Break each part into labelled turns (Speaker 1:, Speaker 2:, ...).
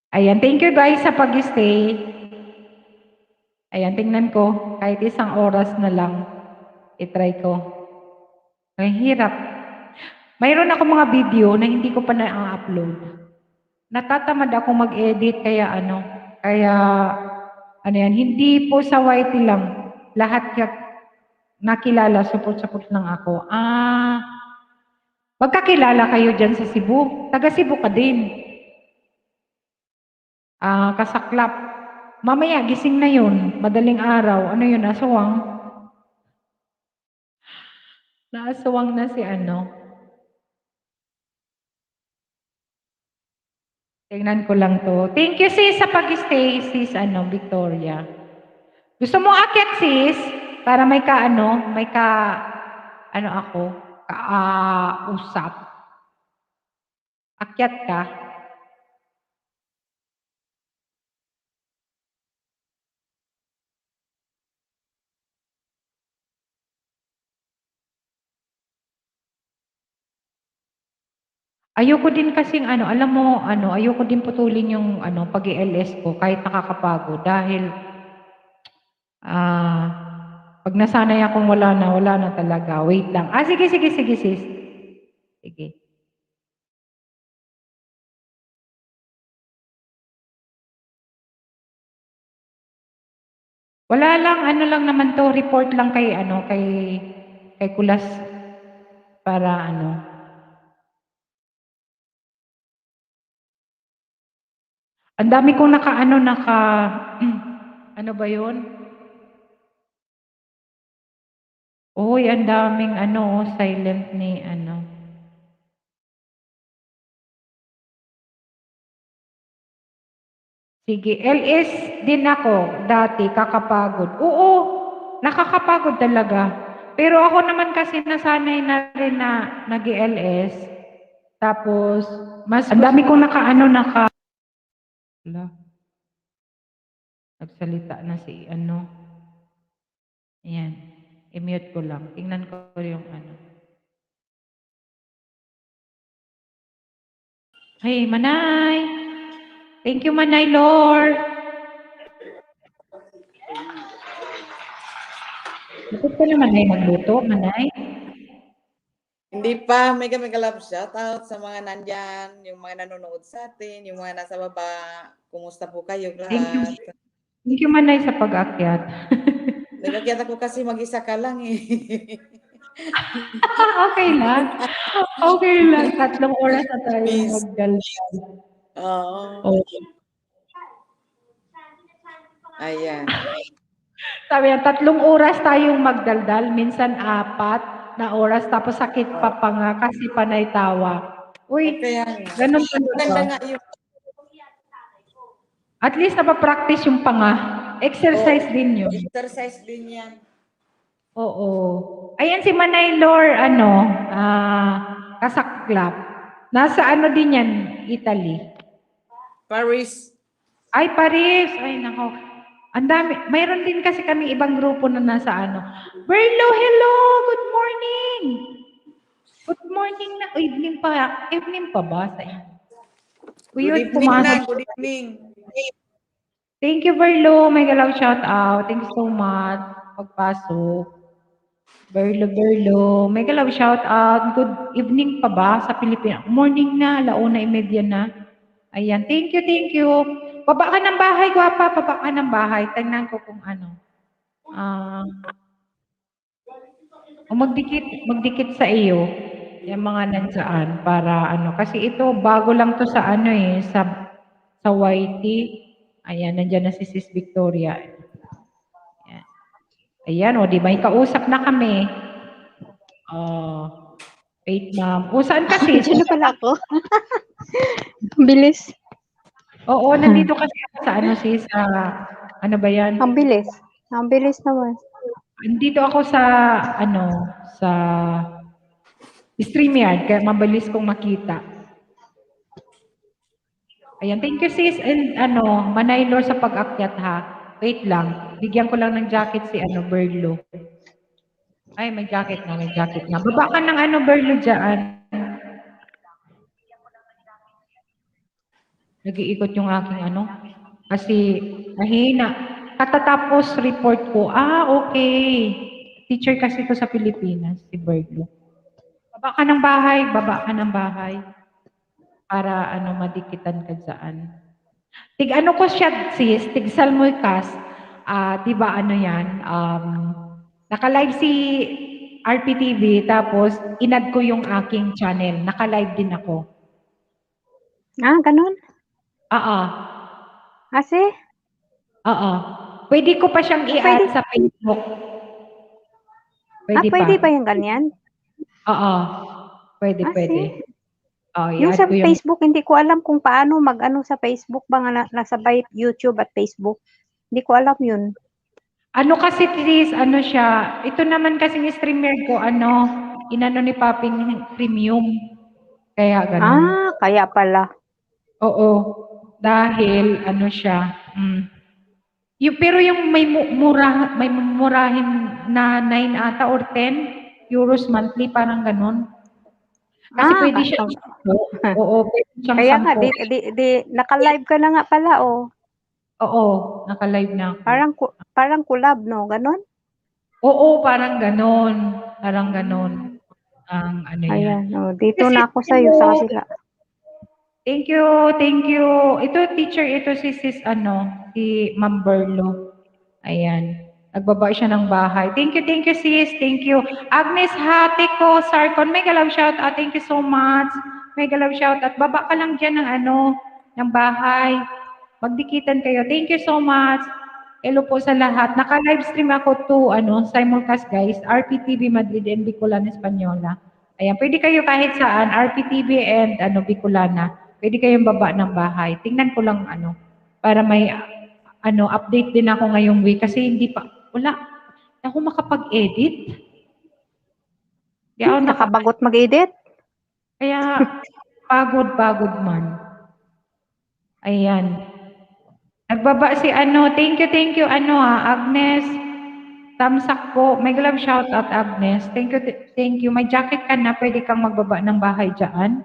Speaker 1: Ayan, thank you guys sa pag-stay. Ayan, tingnan ko. Kahit isang oras na lang. I-try ko. Ay, hirap. Mayroon ako mga video na hindi ko pa na-upload. Natatamad ako mag-edit, kaya yan, hindi po sa YT lang. Lahat nakilala, support lang ako. Magkakilala kayo dyan sa Cebu. Taga Cebu ka din. Kasaklap. Mamaya, gising na yun. Madaling araw. Ano yun, aswang? Naaswang na si Tingnan ko lang to. Thank you, sis, sa pag-stay, sis, Victoria. Gusto mo akit, sis? Para may ako, usap. Akyat ka. Ayoko din kasing alam mo, ayoko din putulin yung pag-i-LS ko kahit nakakapagod dahil pag nasanay akong wala na talaga. Wait lang. Sige, sis. Sige. Wala lang, lang naman to, report lang kay kay Kulas para Ang dami kong ano ba 'yun? Uy, ang daming silent ni Sige, LS din ako dati, kakapagod. Oo, nakakapagod talaga. Pero ako naman kasi nasanay na rin na nag-LS. Tapos, ang dami kong nagsalita na si Ayan, i-mute ko lang. Tingnan ko yung Hey, Manay! Thank you, Manay Lord! Bakit ka naman ay magluto, Manay?
Speaker 2: Hindi pa. Mega love shoutout sa mga nandyan, yung mga nanonood sa atin, yung mga nasa baba. Kumusta po kayo lahat?
Speaker 1: Thank you, Manay, sa pag-akyat.
Speaker 2: Nag-akyat ako kasi mag-isa ka lang eh.
Speaker 1: Okay lang. Okay lang. 3 oras na tayo magdaldal.
Speaker 2: Oo. Ayan.
Speaker 1: Sabi niya, 3 oras tayong magdaldal, minsan 4 na oras, tapos sakit pa nga kasi panay tawa. Uy, ganun talaga. At least napapractice yung panga. Exercise din yun.
Speaker 2: Exercise din yan.
Speaker 1: Oo. Ayan si Manay Lor, kasaklap. Nasa din yan, Italy.
Speaker 2: Paris.
Speaker 1: Ay, Paris. Ay, nako. Ang dami. Mayroon din kasi kami ibang grupo na nasa Berlo, hello! Good morning! Good morning na. Evening pa ba sa inyo?
Speaker 2: Good evening good evening.
Speaker 1: Thank you, Berlo. May galaw shout out. Thank you so much. Pagpasok. Berlo. May galaw shout out. Good evening pa ba sa Pilipinas? Morning na. 1:30 na. Ayan. Thank you. Baba ka ng bahay, gwapa. Baba ka ng bahay. Tingnan ko kung magdikit sa iyo. Yung mga nansaan para kasi ito bago lang to sa sa YT. Ayan, nandiyan na si Sis Victoria. Ayan, di ba? Kausap na kami. Wait, ma'am. Saan kasi?
Speaker 3: Diyan na pala ako. Bilis.
Speaker 1: Oo, nandito kasi ako sa sis, ano ba yan?
Speaker 3: Ang bilis. Ang bilis naman.
Speaker 1: Nandito ako sa sa StreamYard, kaya mabilis kong makita. Ayan, thank you sis, and Manay Lord sa pag-akyat ha. Wait lang, bigyan ko lang ng jacket si Berlo. Ay, may jacket na. Baba ka ng Berlo dyan. Nag-iikot yung aking ano, kasi mahina. Katatapos report ko, okay. Teacher kasi ito sa Pilipinas, si Berglo. Baba ka ng bahay, baba ka ng bahay. Para ano, madikitan ka dyan. Tig ano ko siya, sis, tig Salmoycast. Di ba ano yan, naka-live si RPTV, tapos inad ko yung aking channel. Naka-live din ako.
Speaker 3: Ganun?
Speaker 1: Oo.
Speaker 3: Kasi?
Speaker 1: Oo. Pwede ko pa siyang i-add
Speaker 3: Pwede.
Speaker 1: sa Facebook. Pwede pa.
Speaker 3: Pwede ba yung ganyan?
Speaker 1: Oo. Pwede, pwede.
Speaker 3: Kasi? Yung
Speaker 1: I-add
Speaker 3: sa
Speaker 1: ko yung...
Speaker 3: Facebook, hindi ko alam kung paano mag-ano sa Facebook ba nga nasabay YouTube at Facebook. Hindi ko alam yun.
Speaker 1: Ano kasi, sis, ano siya, ito naman kasing streamer ko, inano ni Paping Premium. Kaya ganun.
Speaker 3: Kaya pala.
Speaker 1: Oo. Dahil, ano siya, pero yung may murahin na 9 ata or 10 euros monthly, parang ganun. Kasi pwede siya Oo, pwede siyang
Speaker 3: Kaya nga,
Speaker 1: 10.
Speaker 3: naka-live ka na nga pala, oh.
Speaker 1: Oo, naka-live na ako.
Speaker 3: Parang collab, no? Ganon?
Speaker 1: Oo, parang ganun. Parang ganun. Ang ano yan.
Speaker 3: Ayan, oh. Dito
Speaker 1: Kasi,
Speaker 3: na ako sa'yo, sa kasila.
Speaker 1: thank you, thank you. Ito, teacher, ito si Ma'am Berlo. Ayan. Nagbaba siya ng bahay. Thank you, sis. Thank you. Agnes Hatiko, Sarcon, mega love shout out. Thank you so much. Mega love shout out. Baba ka lang dyan ng bahay. Magdikitan kayo. Thank you so much. Hello po sa lahat. Naka-livestream ako to, simulcast guys. RPTV Madrid and Bicolana Española. Ayan, pwede kayo kahit saan, RPTV and Bicolana. Pwede kayong baba ng bahay. Tingnan ko lang para may update din ako ngayong week kasi wala ako makapag-edit.
Speaker 3: Nakabagot mag-edit?
Speaker 1: Kaya pagod man. Ayan. Nagbaba si thank you, Agnes. Tamsak po. May love shout out, Agnes. Thank you. May jacket ka na, pwede kang magbaba ng bahay dyan.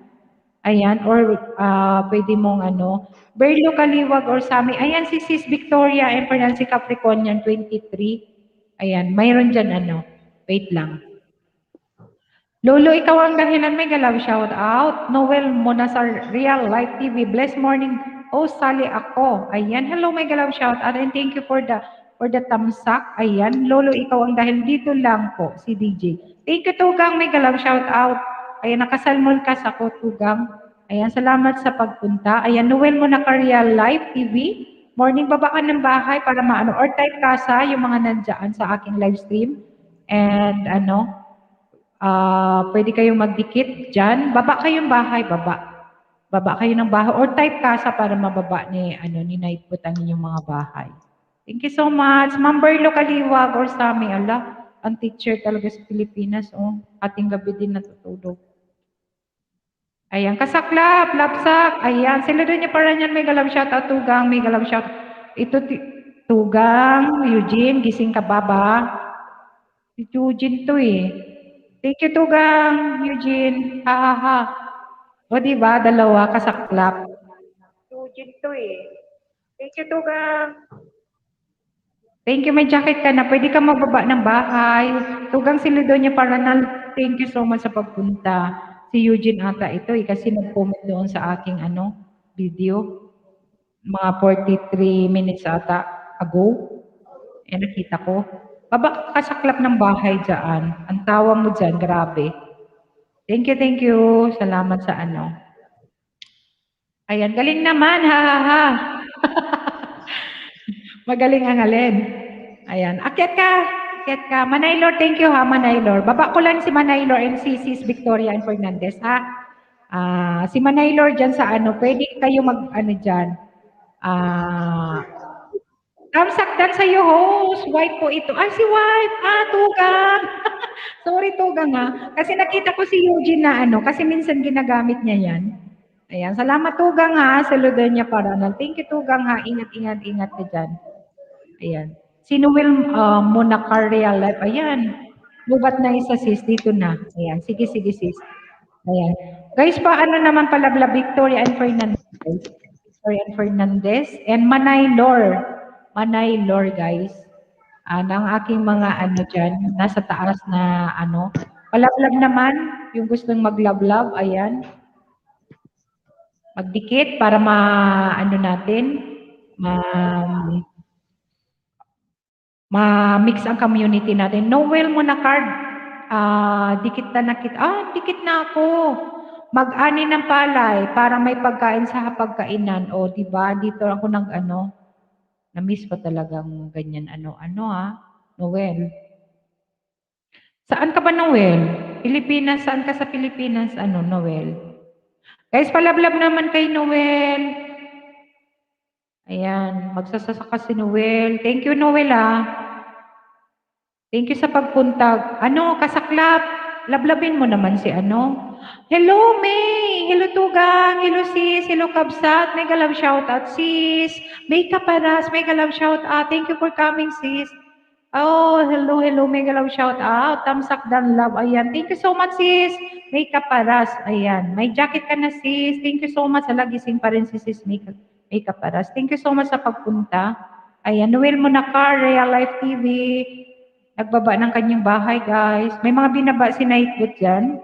Speaker 1: Ayan, or pwede mong Berlo Kaliwag or Sami. Ayan, si Sis Victoria and Fernancy Capricornian 23. Ayan, mayroon dyan wait lang. Lolo, ikaw ang dahilan, may galaw shout out. Noel Monasar Real Life TV. Blessed morning. Oh, Sally ako. Ayan, hello, may galaw shout out. And thank you for the tamsak. Ayan, Lolo, ikaw ang dahil dito lang po, si DJ. Thank you, Tugang, may galaw shout out. Ayan, nakasalmol ka sa ko, Tugang. Ayan, salamat sa pagpunta. Ayan, Noel Monasar Real Life TV. Morning, baba ka ng bahay para or type kasa yung mga nandyan sa aking live stream. And pwede kayong magdikit dyan. Baba kayong bahay, baba. Baba kayo ng bahay or type kasa para mababa ni Nightput ang inyong mga bahay. Thank you so much. Ma'am Berlo Kaliwag or Sami, ang teacher talaga sa Pilipinas. Ating gabi din natutulog. Ayan, kasaklap, lapsak. Ayan, sila doon niya para niyan. May galab shout out, Tugang. May galab shout. Ito, Tugang, Eugene, gising ka ba ba? Si Eugene to Thank you, Tugang, Eugene. Ha. O, diba? Dalawa, kasaklap. Eugene to Thank you, Tugang. Thank you, may jacket ka na. Pwede ka magbaba ng bahay. Tugang si Lidonia Paranal. Thank you so much sa pagpunta. Si Eugene ata ito kasi nag-comment doon sa aking video. Mga 43 minutes ata ago. Nakita ko. Baba kasaklap ng bahay dyan. Ang tawa mo dyan, grabe. Thank you. Salamat sa Ayan, galing naman, ha. Magaling ang alin. Ayan, akyat ka. Manaylor, thank you ha, Manaylor. Baba ko lang si Manaylor and si Sis Victoria and Fernandez, ha. Si Manaylor dyan sa pwede kayo dyan. Tamsakdan sa iyo, host. Wife po ito. Si wife. Tugang. Sorry, Tugang Kasi nakita ko si Eugene na kasi minsan ginagamit niya yan. Ayan, salamat Tugang Saludan niya para thank you Tugang Ingat ka dyan. Ayan. Si Noel Monacar Real Life. Ayan. Bubat na isa sis. Dito na. Ayan. Sige sis. Ayan. Guys, paano naman pala Victoria and Fernandez? Victoria Fernandez, and Manaylor. Manaylor, guys. Ng aking mga ano dyan, nasa taas na ano. Palablab naman, yung gustong maglablab, ayan. Magdikit para ano natin, ma-mix ang community natin. Noel mo na card. Dikit na nakit. Dikit na ako. Mag-ani ng palay para may pagkain sa hapagkainan. O, diba? Dito ako na-miss ko talagang ganyan. Noel. Saan ka ba, Noel? Pilipinas? Saan ka sa Pilipinas? Noel? Guys, palablab naman kay Noel. Ayan, magsasaka si Noel. Thank you, Noel, Thank you sa pagpunta. Kasaklap, lablabin mo naman si Hello, May! Hello, Tugang! Hello, sis! Hello, Kabsat! Mega love shoutout, sis! May Kaparas! Mega love shoutout! Thank you for coming, sis! Oh, hello, mega love shoutout! Tamsak dan love. Ayan, thank you so much, sis! May Kaparas. Ayan, may jacket ka na, sis! Thank you so much. Gising pa rin si sis May Kaparas. Thank you so much sa pagpunta. Ayan, Noel Monacar, Real Life TV. Nagbaba ng kanyang bahay, guys. May mga binaba si Nightbot dyan.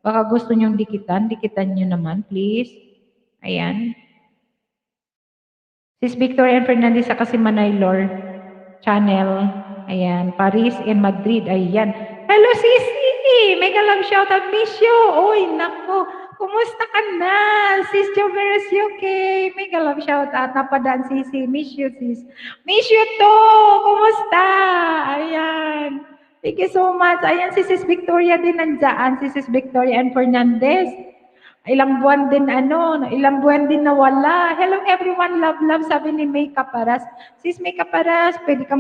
Speaker 1: Baka gusto nyong dikitan. Dikitan nyo naman, please. Ayan. Sis Victoria Fernandez sa kasi Manaylor channel. Ayan. Paris and Madrid. Ayan. Hello, Sisi! Mega love shoutout. Miss you. Uy, nako. Kumusta ka na? Sis Joveres UK. Mega love shoutout. Napadaan, Sisi. Miss you, sis. Miss you too. Kumusta? Ayan. Thank you so much. Ayan, si Sis Victoria din nandyan. Si Sis Victoria and Fernandez. Ilang buwan din nawala. Hello everyone, love, sabi ni May Kaparas. Sis May Kaparas, pwede ka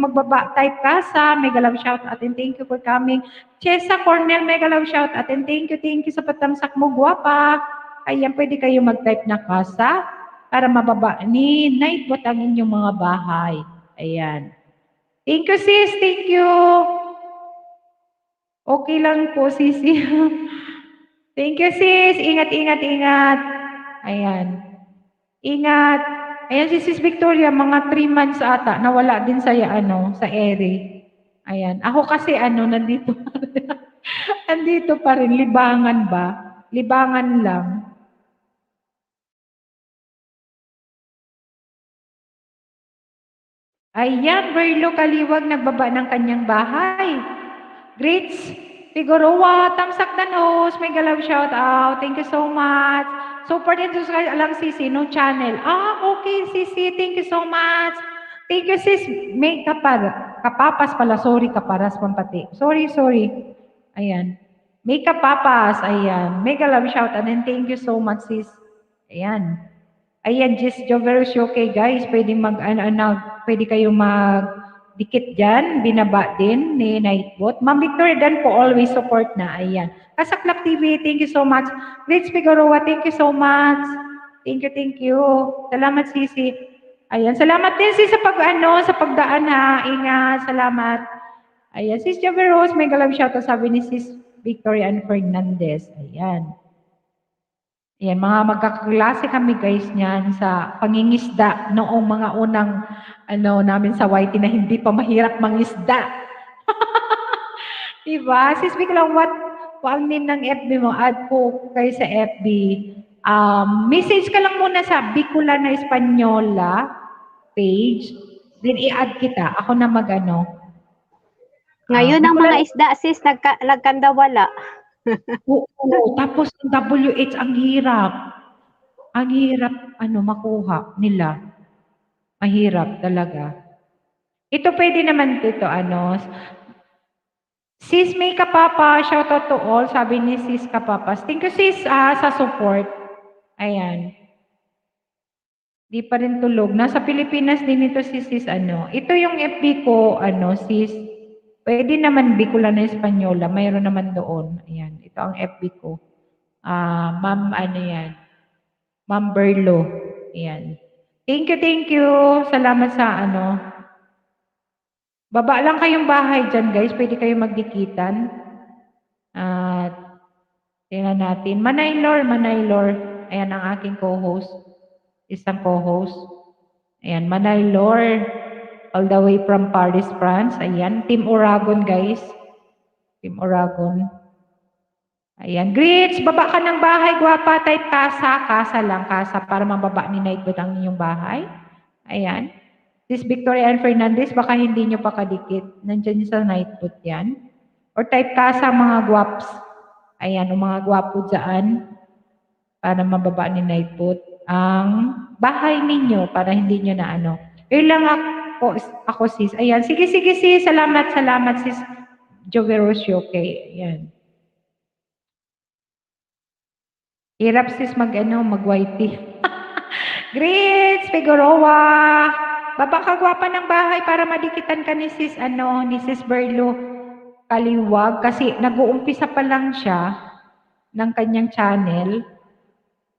Speaker 1: type ka sa mega love shout out and thank you for coming. Chesa Cornel, mega love shout out and thank you sa patamsak mo, guwapa. Ayan, pwede kayo mag-type na kasa para mababa ni Nightbot ang inyong mga bahay. Ayan. Thank you, sis. Thank you. Okay lang po, sisi. Thank you, sis. Ingat. Ayan. Ingat. Ayan si Sis Victoria, mga 3 months ata, nawala din sa ere. Ayan. Ako kasi nandito pa rin. Andito pa rin. Libangan ba? Libangan lang. Ayan, Berlo Kaliwag nagbaba ng kanyang bahay. Greats, Figueroa, Tamsak Danos, mega love shout out. Thank you so much. Support and subscribe lang Sisi, no channel. Okay Sisi, thank you so much. Thank you sis, may kapapas pala, sorry kaparas pampati. Sorry. Ayan. May kapapas, ayan. Mega love shout out and thank you so much sis. Ayan. Ayan, Jess Joveros, okay guys, pwede pwede kayo dikit dyan, binaba din ni Nightbot. Ma'am Victoria Dan po, always support na. Ayan. Kasaklap TV, thank you so much. Rich Figueroa, thank you so much. Thank you. Salamat, Sisi. Ayan. Salamat din, Sis, sa pagdaan ha. Ingat. Salamat. Ayan. Sis Javeros, may galab shoutout sabi ni Sis Victoria and Fernandez. Ayan. Ayan, mga magkaklase kami guys niyan sa pangingisda noong mga unang namin sa YT na hindi pa mahirap mangisda. Diba? Sis Vic lang, ang name ng FB mo, add po kayo sa FB. Message ka lang muna sa Bicolana Española page, then i-add kita. Ako na
Speaker 3: Ngayon ang mga isda, sis, nagkandawala.
Speaker 1: Oo, tapos yung WH ang hirap. Ang hirap makuha nila. Mahirap talaga. Ito pwede naman dito Sis May Kapapa, shout out to all, sabi ni Sis Kapapas. Thank you sis sa support. Ayan. Di pa rin tulog. Nasa Pilipinas din ito si sis Ito yung FB ko sis. Pwede naman Bicolana Española, mayroon naman doon. Ayan, ito ang FB ko. Ma'am yan. Ma'am Berlo. Ayan. Thank you. Salamat sa Baba lang kayong bahay dyan, guys. Pwede kayo magdikitan. Tingnan natin. Manaylor. Ayan ang aking co-host. isang co-host. Ayan, Manay Lord, all the way from Paris, France. Ayan, Team Oragon, guys. Team Oragon. Ayan, Grits, baba ka ng bahay, guwapa, type kasa, kasa lang, kasa, para mababa ni Nightbot ang inyong bahay. Ayan. Sis Victoria and Fernandez, baka hindi nyo pa kadikit. Nandiyan sa Nightbot yan. Or type kasa, mga guwaps. Ayan, o mga gwapo dyan, para mababa ni Nightbot ang bahay ninyo, para hindi nyo na ano. Yun lang ako sis. Ayan, sige sis, salamat sis Joverosio, okay. Ayan. Hirap sis mag-whitey. Grits, Figueroa. Baba ka gwapa ng bahay para madikitan ka ni sis Berlo Kaliwag. Kasi nag-uumpisa pa lang siya ng kanyang channel.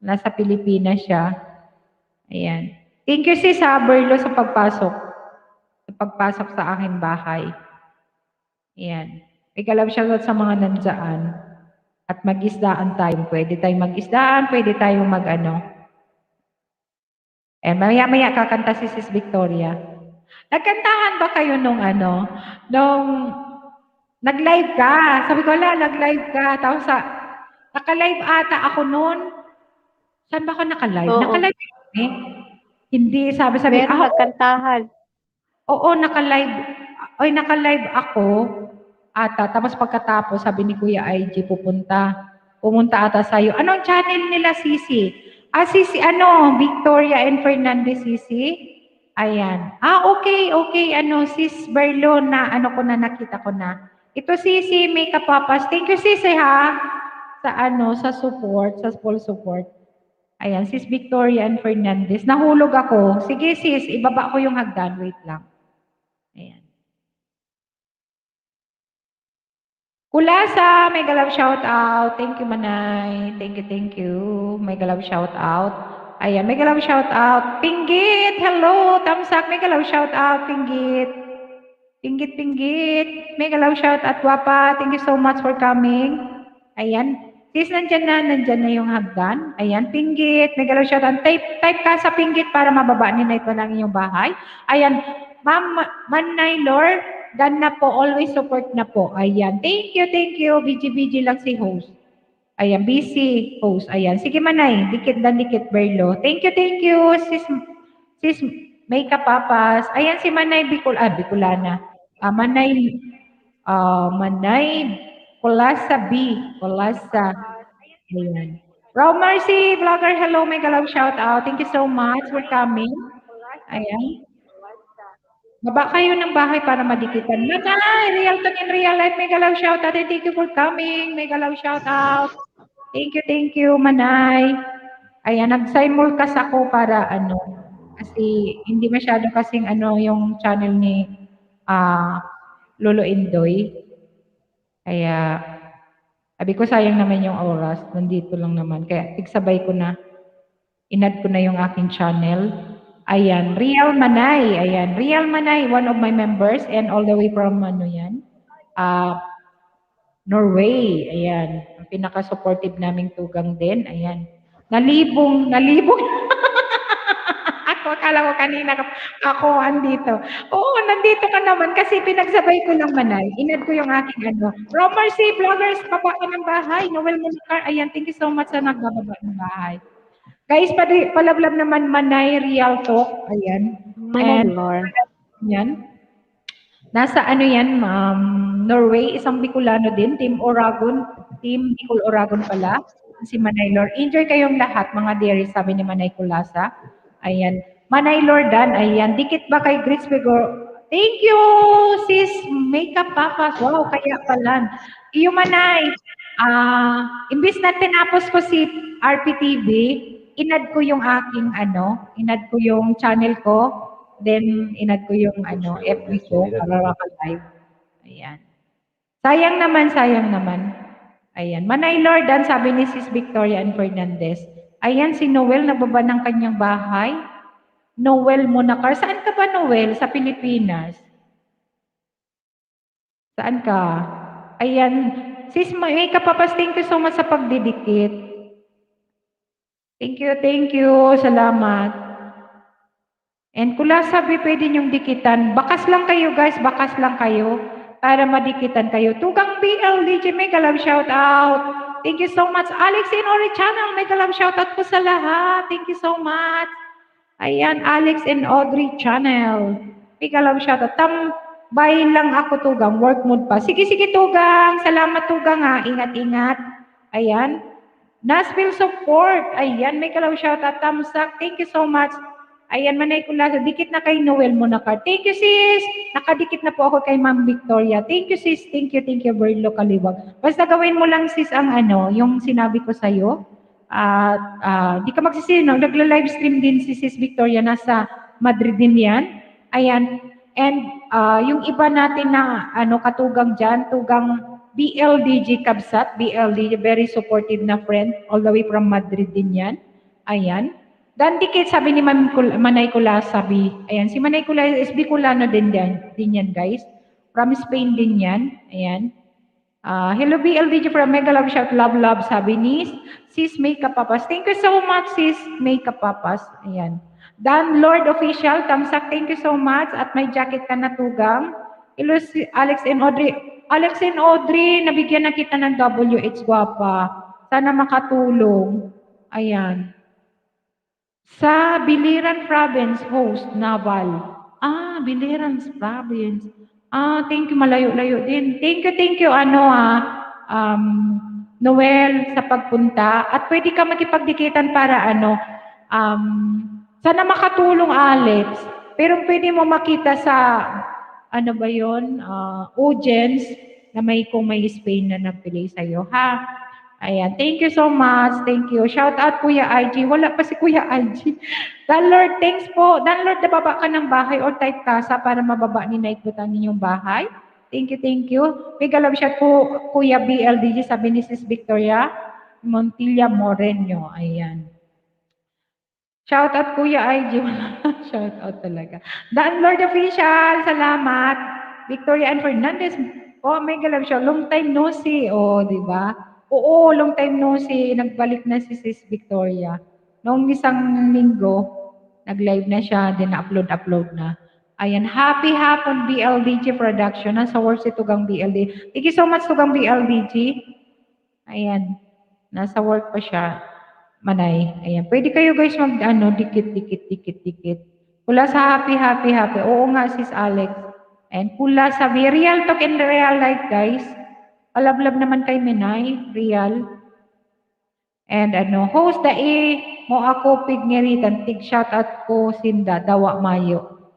Speaker 1: Nasa Pilipinas siya. Ayan. Thank you sis Berlo sa pagpasok. Sa pagpasok sa aking bahay. Ayan. Ikalab shoutout sa mga nandiyan. At mag-isdaan tayo. Pwede tayong mag-isdaan, pwede tayong maya-maya kakanta si Sis Victoria. Nagkantahan ba kayo nung nag-live ka? Sabi ko, nag-live ka. Tapos naka-live ata ako noon. Saan ba ako naka-live?
Speaker 3: Oo.
Speaker 1: Naka-live kami? Hindi, sabi,
Speaker 3: Meron nagkantahan.
Speaker 1: Oo, naka-live ako. Ata, tapos pagkatapos, sabi ni Kuya IG, pumunta ata sa'yo. Anong channel nila, Sisi? Sisi, Victoria and Fernandez, Sisi? Ayan. Okay, Sis Berlo, nakita ko na. Ito, Sisi, Makeup Papas. Thank you, Sisi, ha? Sa support, sa full support. Ayan, Sis Victoria and Fernandez. Nahulog ako. Sige, sis, ibaba ko yung hagdan. Wait lang. Ayan. Kulasa, mega love shout out. Thank you, Manay. Thank you. Mega love shout out. Ayan, mega love shout out. Pinggit, hello. Tamsak, mega love shout out. Pinggit. Mega love shout out, Wapa. Thank you so much for coming. Ayan. Sis, nandyan na yung hagdan. Ayan, Pinggit. Mega love shout out. Type ka sa Pinggit para mababa ni Night lang yung bahay. Ayan, Ma'am Manay Lord. Dan na po, always support na po. Ayan, thank you. BG lang si host. Ayan, busy host. Ayan, sige Manay, dikit Berlo. Thank you, sis Makeup Papas. Ayan, si Manay Bicolana. Manay Kulasa B. Kulasa. Ayan. Raw Mercy, vlogger, hello, mega love shout out. Thank you so much for coming. Ayan. Baba kayo ng bahay para madikitan. Manay, real talk in real life. Mega love shout out. Thank you for coming. Mega love shout out. Thank you, Manay. Ayan, nag-simulcast ako para kasi hindi masyado kasing yung channel ni Lolo Indoy. Kaya, sabi ko sayang naman yung oras. Nandito lang naman. Kaya, tigsabay ko na. Inad ko na yung aking channel. Ayan, Real Manay. Ayan, Real Manay, one of my members and all the way from Norway. Ayan, ang pinaka-supportive naming tugang din. Ayan, nalibong. Akala ko kanina ako andito. Oo, nandito ka naman kasi pinagsabay ko lang Manay. Inad ko yung aking Romer C. Vloggers, baba ka ng bahay. Noel Monikar, ayan, thank you so much sa nagbababa ng bahay. Guys, palablab naman Manay Real Talk. Ayan.
Speaker 3: Manay Lord.
Speaker 1: Yan. Nasa yan, Norway, isang Bicolano din, Team Bicol Oragon pala, si Manay Lord. Enjoy kayong lahat, mga dearies, sabi ni Manay Kulasa. Ayan. Manay Lordan, ayan. Dikit ba kay Grits Figure? Thank you, sis Makeup Papas. Wow, kaya pala. Iyo Manay, imbis na tinapos ko si RPTV, inad ko yung aking inad ko yung channel ko, then inad ko yung FB ko para maka-live. Ayan. Sayang naman. Ayan. Manay Lordan, sabi ni Sis Victoria and Fernandez. Ayan, si Noel nagbaba ng kanyang bahay. Noel Monacar. Saan ka ba, Noel? Sa Pilipinas. Saan ka? Ayan. Sis, may kapapas, thank you so much sa pagdidikit. Thank you. Salamat. And kulasabi, pwede niyong dikitan. Bakas lang kayo, guys. Bakas lang kayo para madikitan kayo. Tugang BL, DJ, mega love shout out. Thank you so much. Alex and Ori Channel, mega love shout out po sa lahat. Thank you so much. Ayan, Alex and Audrey Channel. Mega love shout out. Tambay lang ako, Tugang. Work mode pa. Sige, sige, Tugang. Salamat, Tugang, ha. Ingat-ingat. Ayan. Nashville support. Ayan, mega love shout out. Tamsak. Thank you so much. Ayan, Manay Kulasa. Dikit na kay Noel mo na card. Thank you, sis. Nakadikit na po ako kay Ma'am Victoria. Thank you, sis. Thank you, Berlo Kaliwag. Basta gawin mo lang, sis, ang yung sinabi ko sa'yo. At di ka magsisino. Nagla-live stream din si sis Victoria. Nasa Madrid din yan. Ayan. And yung iba natin na katugang dyan, tugang BLDG Kabsat. BLDG, very supportive na friend. All the way from Madrid din yan. Ayan. Dan dikit, sabi ni Manay Kula, sabi, ayan, si Manay Kula is Bicolana din yan, guys. From Spain din yan, ayan. Hello BLDG from Mega Love Shout, love, sabi ni Sis Makeup Papas. Thank you so much, Sis Makeup Papas, ayan. Dan Lord Official, Tamsak, thank you so much. At may jacket ka na, Tugang. Hello, si Alex and Audrey. Alex and Audrey, nabigyan na kita ng WH, guwapa. Sana makatulong. Ayan. Sa Biliran Province, host, Naval. Biliran Province. Thank you, malayo-layo din. Thank you, Noel, sa pagpunta. At pwede ka makipagdikitan para, sana makatulong, Alex. Pero pwede mo makita sa, audience, na kung may Spain na nagpili sa'yo, ha? Ayan, thank you so much. Thank you. Shout out Kuya IG. Wala pa si Kuya IG. Dan Lord, thanks po. Dan Lord, nababa ka ng bahay or type kasa para mababa ni naikutan ninyong bahay. Thank you. Mega love shout po Kuya BLDG, sabi ni Sis Victoria Montilla Moreno. Ayan. Shout out Kuya IG. Shout out talaga. Dan Lord Official, salamat. Victoria and Fernandez. Mega love shout. Long time no see. Di ba? Oo, long time no see. Nagbalik na si Sis Victoria. Noong isang linggo, nag-live na siya, then upload na. Ayan, happy hapon BLDG Production. Nasa work si Tugang BLDG. Thank you so much, Tugang BLDG. Ayan, nasa work pa siya. Manay. Ayan, pwede kayo guys dikit. Pula sa happy. Oo nga, Sis Alex. And pula sa real talk and real life, guys. Palablab naman kay Minay, real. And host mo ako pigngeritan, tig shoutout ko sinda, dawa mayo.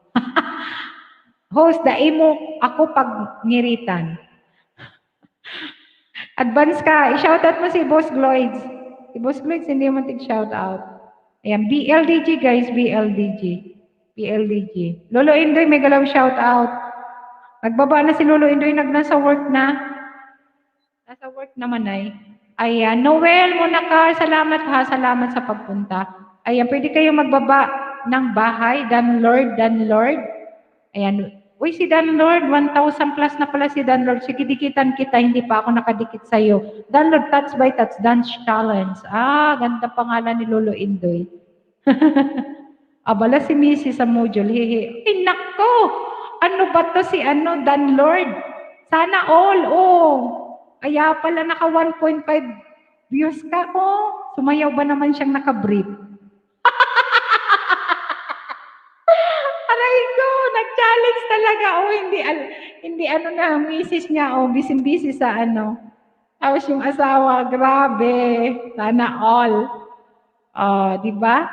Speaker 1: Host mo ako pagngeritan. Advance ka, i-shoutout mo si Boss Gloids. Si Boss Gloids, hindi mo tig shoutout. Ayan, BLDG guys, BLDG. Lolo Indoy, mega love shoutout. Nagbaba na si Lolo Indoy, nasa work na. Nasa work naman ay. Ayan, Noel Monacar, salamat ha, salamat sa pagpunta. Ayan, pwede kayo magbaba ng bahay, Dan Lord. Ayan, uy si Dan Lord, 1,000 plus na pala si Dan Lord. Sige, dikitan kita, hindi pa ako nakadikit sa'yo. Dan Lord, touch by touch, dance challenge. Ganda pangalan ni Lolo Indoy. Abala si Missy sa module, hehe. Ay, nako! Ano ba to si Dan Lord? Sana all, Kaya pala naka 1.5 views ka, Sumayaw ba naman siyang naka-brief? Aray ko, nag-challenge talaga, hindi misis niya, busy sa Tapos yung asawa, grabe, sana all. Di ba?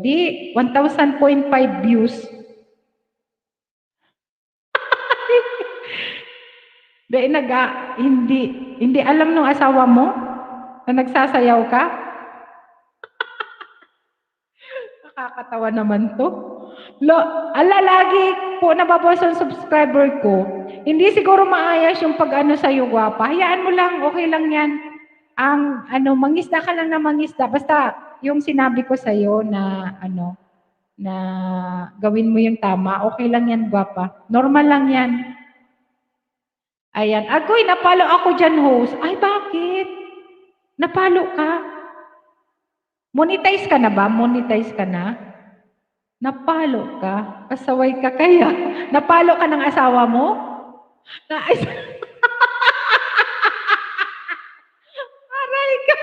Speaker 1: Di, 1,000.5 views. Hindi alam nung asawa mo na nagsasayaw ka? Nakakatawa naman to. Lagi po nababawas ang subscriber ko. Hindi siguro maayos yung pag-ano sa'yo, gwapa. Hayaan mo lang, okay lang yan. Mangisda ka lang na mangisda. Basta yung sinabi ko sa'yo na na gawin mo yung tama, okay lang yan, gwapa. Normal lang yan. Ayan. Agoy, napalo ako dyan, host. Ay, bakit? Napalo ka? Monetize ka na ba? Napalo ka? Pasaway ka kaya? Napalo ka ng asawa mo? Na aray ka!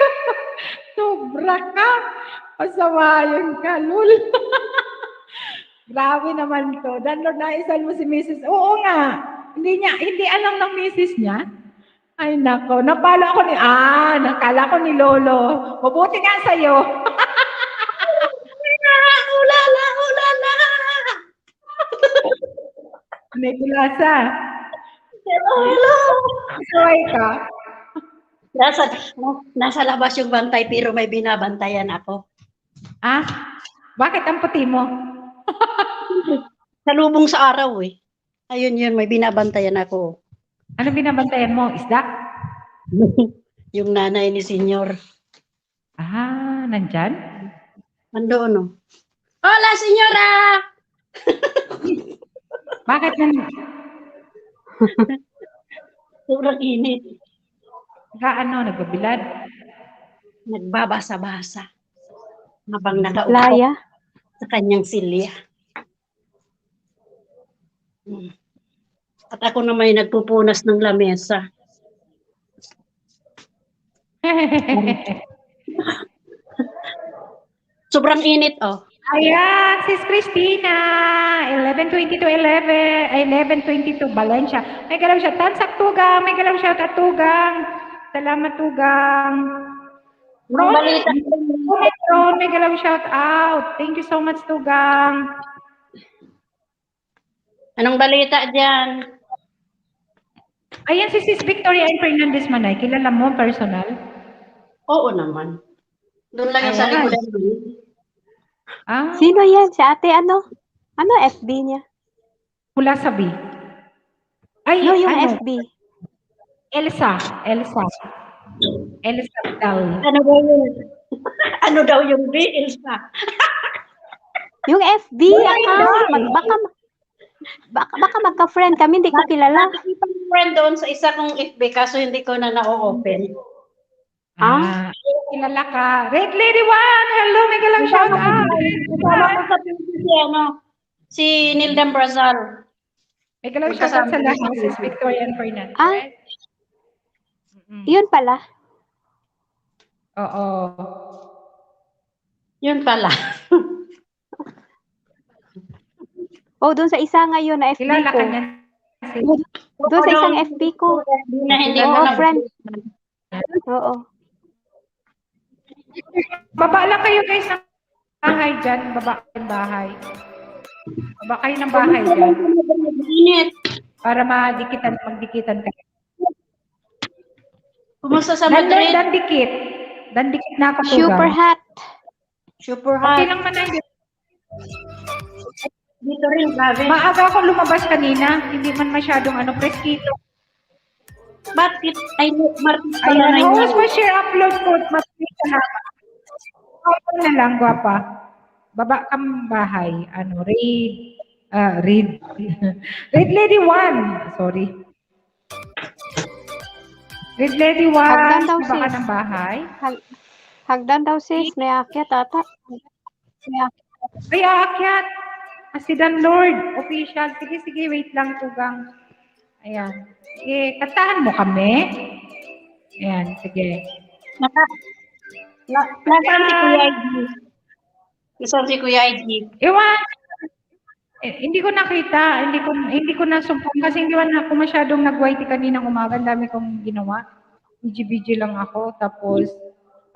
Speaker 1: Sobra ka! Pasawayan ka, lul. Grabe naman to. Lord, naisal mo si Mrs. Oo nga. Hindi alam ng Mrs. niya. Ay nako, napalo ako nakala ko ni Lolo. Mabuti nga sa'yo.
Speaker 4: Ulala, ulala.
Speaker 1: May kulasa.
Speaker 4: Hello, hello.
Speaker 1: Pasaway ka.
Speaker 4: Nasa labas yung bantay pero may binabantayan ako.
Speaker 1: Bakit ang puti mo?
Speaker 4: Salubong sa araw eh. Ayun yun, may binabantayan ako.
Speaker 1: Ano binabantayan mo? Isda?
Speaker 4: Yung nanay ni Senyor.
Speaker 1: Nandyan?
Speaker 4: Andoon no. Hola, Senyora!
Speaker 1: Bakit
Speaker 4: Sobrang init.
Speaker 1: nagbabilad?
Speaker 4: Nagbabasa-basa. Habang nakaupo
Speaker 3: Playa.
Speaker 4: sa kanyang silya. At ako na may nagpupunas ng lamesa. Sobrang init oh.
Speaker 1: Ayan, Sis Christina, 11:22 Valencia. May galaw siya, tansak tugang, may galaw siya, tugang. Salamat tugang. Ron, may galaw shout out. Thank you so much tugang.
Speaker 4: Anong balita dyan?
Speaker 1: Ayan si Sis Victoria and Fernandez Manay, kilala mo personal?
Speaker 4: Oo naman. Doon lang yung sa
Speaker 1: Ayan.
Speaker 4: likuran.
Speaker 3: Sino yan? Si ate ano? Ano FB niya?
Speaker 1: Pula sabi. Ay,
Speaker 3: No, yung
Speaker 1: ano?
Speaker 3: FB.
Speaker 1: Elsa Vidal.
Speaker 4: Ano daw yun? Ano daw yung Elsa?
Speaker 3: Yung FB account. Baka magka-friend kami, hindi ko kilala.
Speaker 4: Friend doon sa isa kong FB kaso hindi ko na na-open.
Speaker 1: Kilala ka. Red Lady One! Hello, may galang shout out.
Speaker 4: Kasama ko sa si Nildam Brazal.
Speaker 1: May galang shout out sa lahat. Sis Victoria and Fernandez.
Speaker 3: Yun pala.
Speaker 1: Oo.
Speaker 4: Yun pala.
Speaker 3: Doon sa isa ngayon na FB
Speaker 1: Kilala
Speaker 3: ko.
Speaker 1: ka niya.
Speaker 3: Doon sa isang FB ko.
Speaker 4: Hindi
Speaker 3: Oo,
Speaker 4: mo na
Speaker 3: friend. Oo.
Speaker 1: Baba lang kayo guys ng bahay dyan. Baba kayo ng bahay. Baba kayo ng bahay dyan.
Speaker 4: Init.
Speaker 1: Para magdikitan kayo.
Speaker 4: Kumusta sa Madrid?
Speaker 1: Dandikit. Dandikit na ako tugang.
Speaker 3: Super hot.
Speaker 4: Super hot.
Speaker 1: Okay lang man na.
Speaker 4: Dito rin, grabe.
Speaker 1: Maaga ako lumabas kanina. Hindi man masyadong preskito.
Speaker 4: Bakit? Ay, Martis pala
Speaker 1: Ayan,
Speaker 4: na
Speaker 1: host mo share upload ko. Mapita na. Ako na lang, gwapa. Baba kang bahay. Read. Red Lady One. Sorry. Red Lady One.
Speaker 3: Hagdan daw,
Speaker 1: Baba ka
Speaker 3: sis.
Speaker 1: ng bahay.
Speaker 3: Hagdan daw sis. May akyat ata.
Speaker 1: Ay, aakyat. Asidan Lord. Official. Sige, wait lang, tugang. Ayan. Sige, kantahan mo kami. Ayan, sige.
Speaker 4: Nasaan si Kuya IG? Nasaan si Kuya IG?
Speaker 1: Ewan. Hindi ko nakita. Hindi ko nasumpong kasi hindi man ako masyadong nag-whitey kaninang umaga. Ang dami kong ginawa. BG lang ako. Tapos,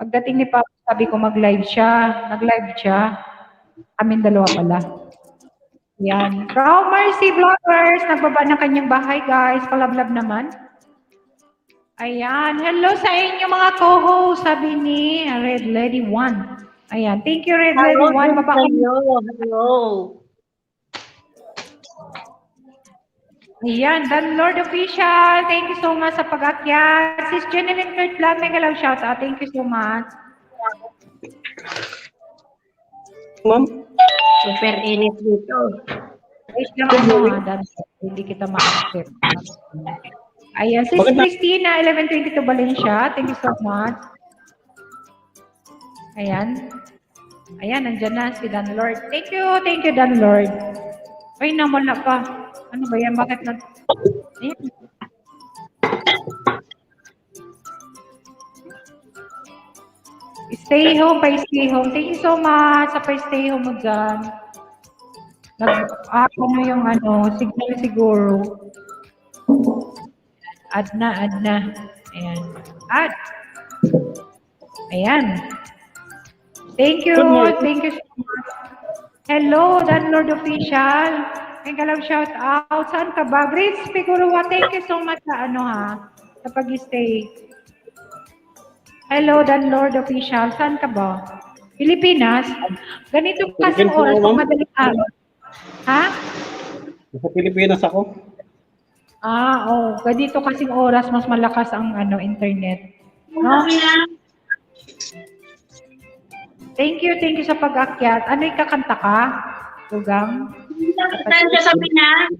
Speaker 1: pagdating ni Papa, sabi ko mag-live siya. Nag-live siya. Kaming dalawa pala. Yan. From Mercy Vloggers, nagbaba ng kanyang bahay, guys. Palablab naman. Ayan. Hello sa inyo mga co-host, sabi ni Red Lady One. Ayan. Thank you, Red Lady One. Baba ka.
Speaker 4: Hello.
Speaker 1: Ayan. Dan Lord Official. Thank you so much sa pag-akyat. Sis Jeneline Kurt Vlog, may galaw shout out. Thank you so much.
Speaker 4: Ma'am, super init dito.
Speaker 1: Ayos lang ako Dan. Hindi kita ma-accept. Ayan. Sis Christina, 11:22 Valencia. Thank you so much. Ayan. Ayan, nandyan na si Dan Lord. Thank you, Dan Lord. Ay, nawala pa. Ano ba yan? Bakit nag... Ayan. Stay home, pa-stay home. Thank you so much sa pa-stay home mo dyan. Ano yung signal siguro. Add na. Ayan. Add. Ayan. Thank you so much. Hello, Dan Lord Official. May kalang shout out. Saan ka ba? Grace Figueroa, thank you so much sa sa pag-stay. Hello, Dan Lord Official. Saan ka ba? Pilipinas? Ganito kasing oras pag madaling araw. Ha?
Speaker 5: Sa Pilipinas ako.
Speaker 1: Ganito kasing oras mas malakas ang internet. No? Thank you sa pag-akyat. Ano ikakanta ka? Tugang?
Speaker 4: Saan ka sa Pinas?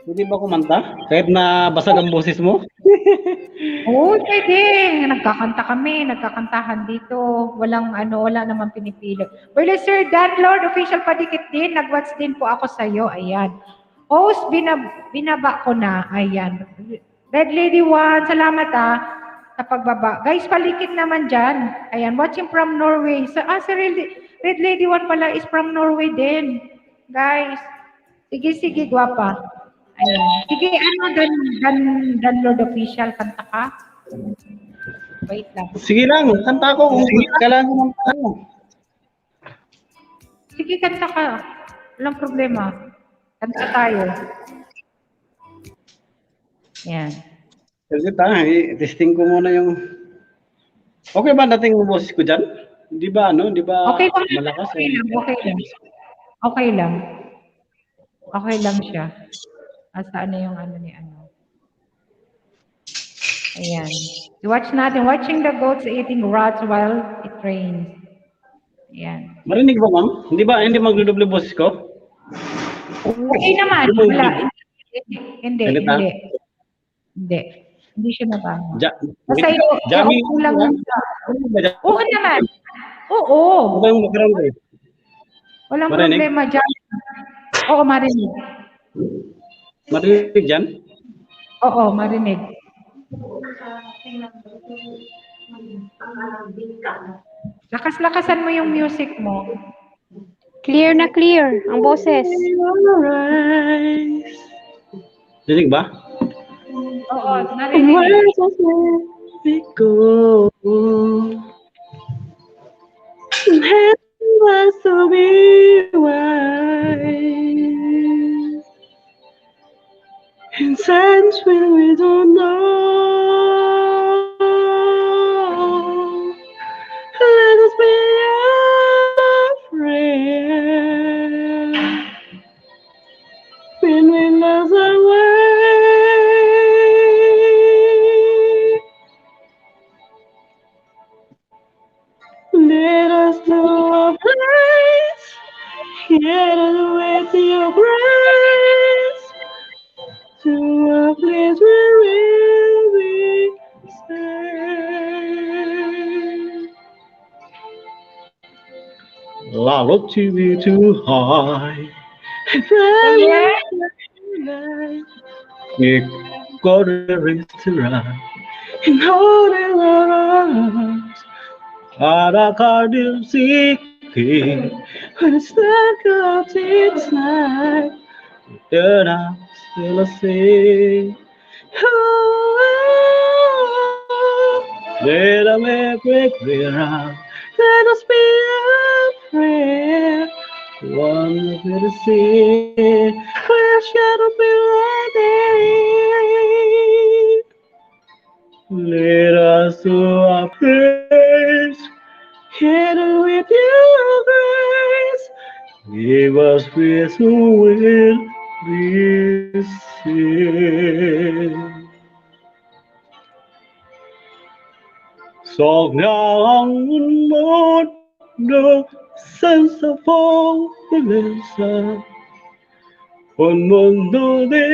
Speaker 5: Hindi ba kumanta? Kahit na basag ang boses mo?
Speaker 1: Oo, pwede. Nagkakantahan dito. Wala naman pinipili. Well, Sir Dan Lord, official padikit din. Nag-watch din po ako sa'yo. Ayan. Host, binaba ko na. Ayan. Red Lady 1, salamat sa pagbaba. Guys, palikit naman dyan. Ayan, watching from Norway. Si Red Lady 1 pala is from Norway din. Guys, sige, guwapa. Ayan. Sige, Dan Lord Official, kanta ka? Wait lang.
Speaker 5: Sige lang, kanta ko. Kailangan ko kanta ko.
Speaker 1: Sige, kanta ka. Walang problema. Kanta tayo. Ayan.
Speaker 5: Sige testing ko muna yung... Okay ba dating yung boses ko dyan? Di ba
Speaker 1: Okay
Speaker 5: malakas?
Speaker 1: Okay lang siya. Saan na yung ni Ayan. Watch natin. Watching the goats eating rats while it rains. Ayan.
Speaker 5: Marinig ba, ma'am? Hindi magdudoble boses ko?
Speaker 1: Okay naman. Wala. Hindi. Hindi siya nabang. Basta okay lang siya. Oo naman. Oo. Walang problema dyan. Oo, marinig.
Speaker 5: Marinig dyan?
Speaker 1: Oo, marinig. Lakas-lakasan mo yung music mo.
Speaker 3: Clear na clear ang boses.
Speaker 5: Rinig ba?
Speaker 1: Oo, narinig.
Speaker 5: Go. Was to be wise. In sense when we don't know, let us be afraid when we lose our way. Let us know a place, get with your grace, to a place where we'll be safe. Love to be too high, you got a race to run, and holding on. Para cardium seeking when it's dark out inside, then I'm still a sing. Let us make clear out. Let us be afraid. One of the sea, where shadow be ready. Let us to our place, hidden with your grace. Give us grace who will be saved. Song ng mundo, senza fortaleza. Un mundo de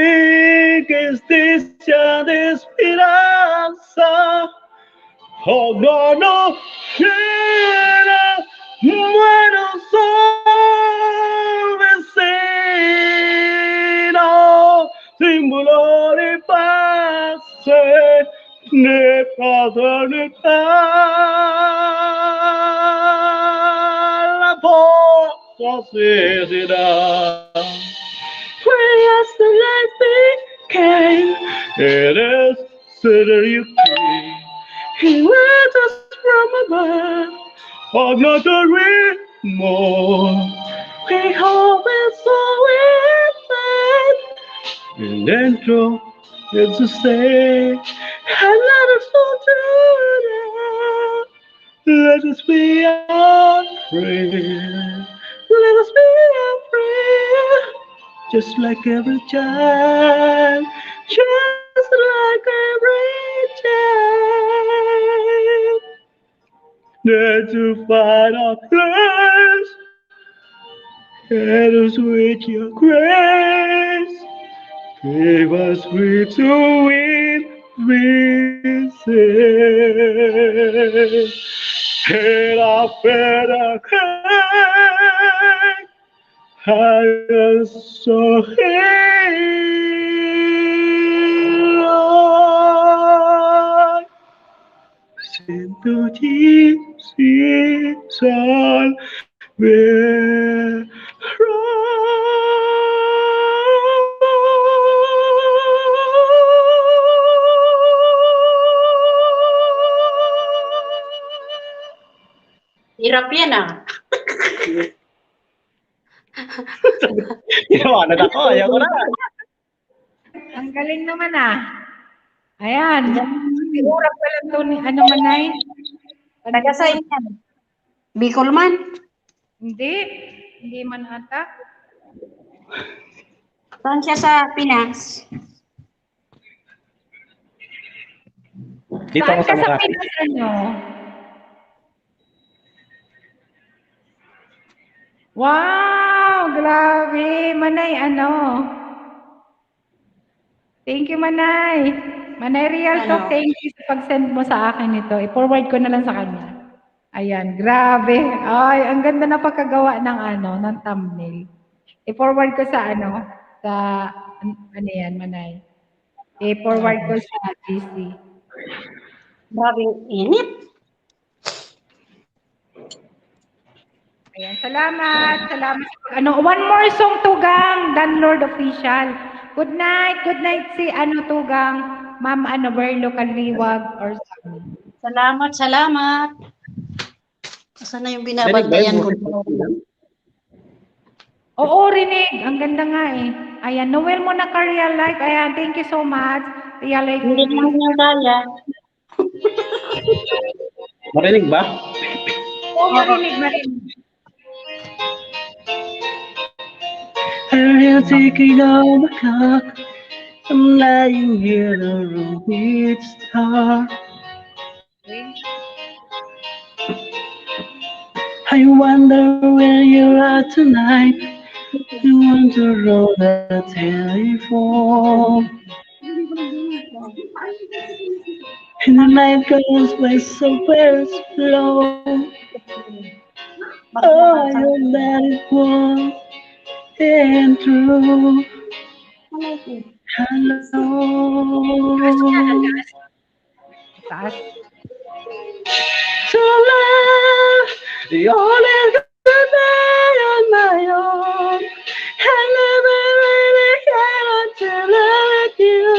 Speaker 5: existencia de esperanza. Oh no, Era bueno sol vecino, símbolo de paz de fraternidad, la posibilidad. When yesterday became, it is city you came. He led us from above, of not the real more. We hope it's always said, and then through it's to say, another soul to that. Let us be our friend. Let us be our friend. Just like every child. Just like every child. There to find our place. Let us with your grace. Give us free to win, visit. And our better kind, I am so here. Siento season where
Speaker 4: Hirap yan ah.
Speaker 5: Iwanan ako, ayaw ko na.
Speaker 1: Ang galing naman ah. Ayan. Sigurang pala ito ni ano manay.
Speaker 4: Taga saan yan? Bicol man?
Speaker 1: Hindi. Hindi man ata.
Speaker 4: Saan siya sa Pinas?
Speaker 5: Dito
Speaker 1: Saan
Speaker 5: ako sa
Speaker 1: ka sa
Speaker 5: Makati.
Speaker 1: Pinas ano? Wow! Grabe! Manay ano? Thank you, Manay. Manay Real Talk,
Speaker 4: Ano?
Speaker 1: thank you sa pag-send mo sa akin ito. I-forward ko na lang sa kanya. Ayan, grabe. Ay, ang ganda na pagkagawa ng ano, ng thumbnail. I-forward ko sa ano, sa ano yan, Manay. I-forward ko sa GC.
Speaker 4: Grabing init.
Speaker 1: Ayan, salamat. Salamat. Ano, one more song, Tugang, Dan Lord Official. Good night si ano, Tugang. Ma'am, ano, Berlo Kaliwag or something.
Speaker 4: Salamat, salamat. Saan na yung binabantayan ko?
Speaker 1: Oo, rinig. Ang ganda nga eh. Ayan, Noel mo na ka real life. Ayan, thank you so much. Real life.
Speaker 4: Hindi naman niya kaya.
Speaker 5: Marinig ba?
Speaker 1: Oo, marinig.
Speaker 5: You're taking on the clock. I'm lying here in a room with star. I wonder where you are tonight. You wonder on the telephone. And the night goes by so very slow. Oh, I hope that it won't end through. Hello.
Speaker 1: Taas.
Speaker 5: To love, the only good day on my own. I never really had until I met you.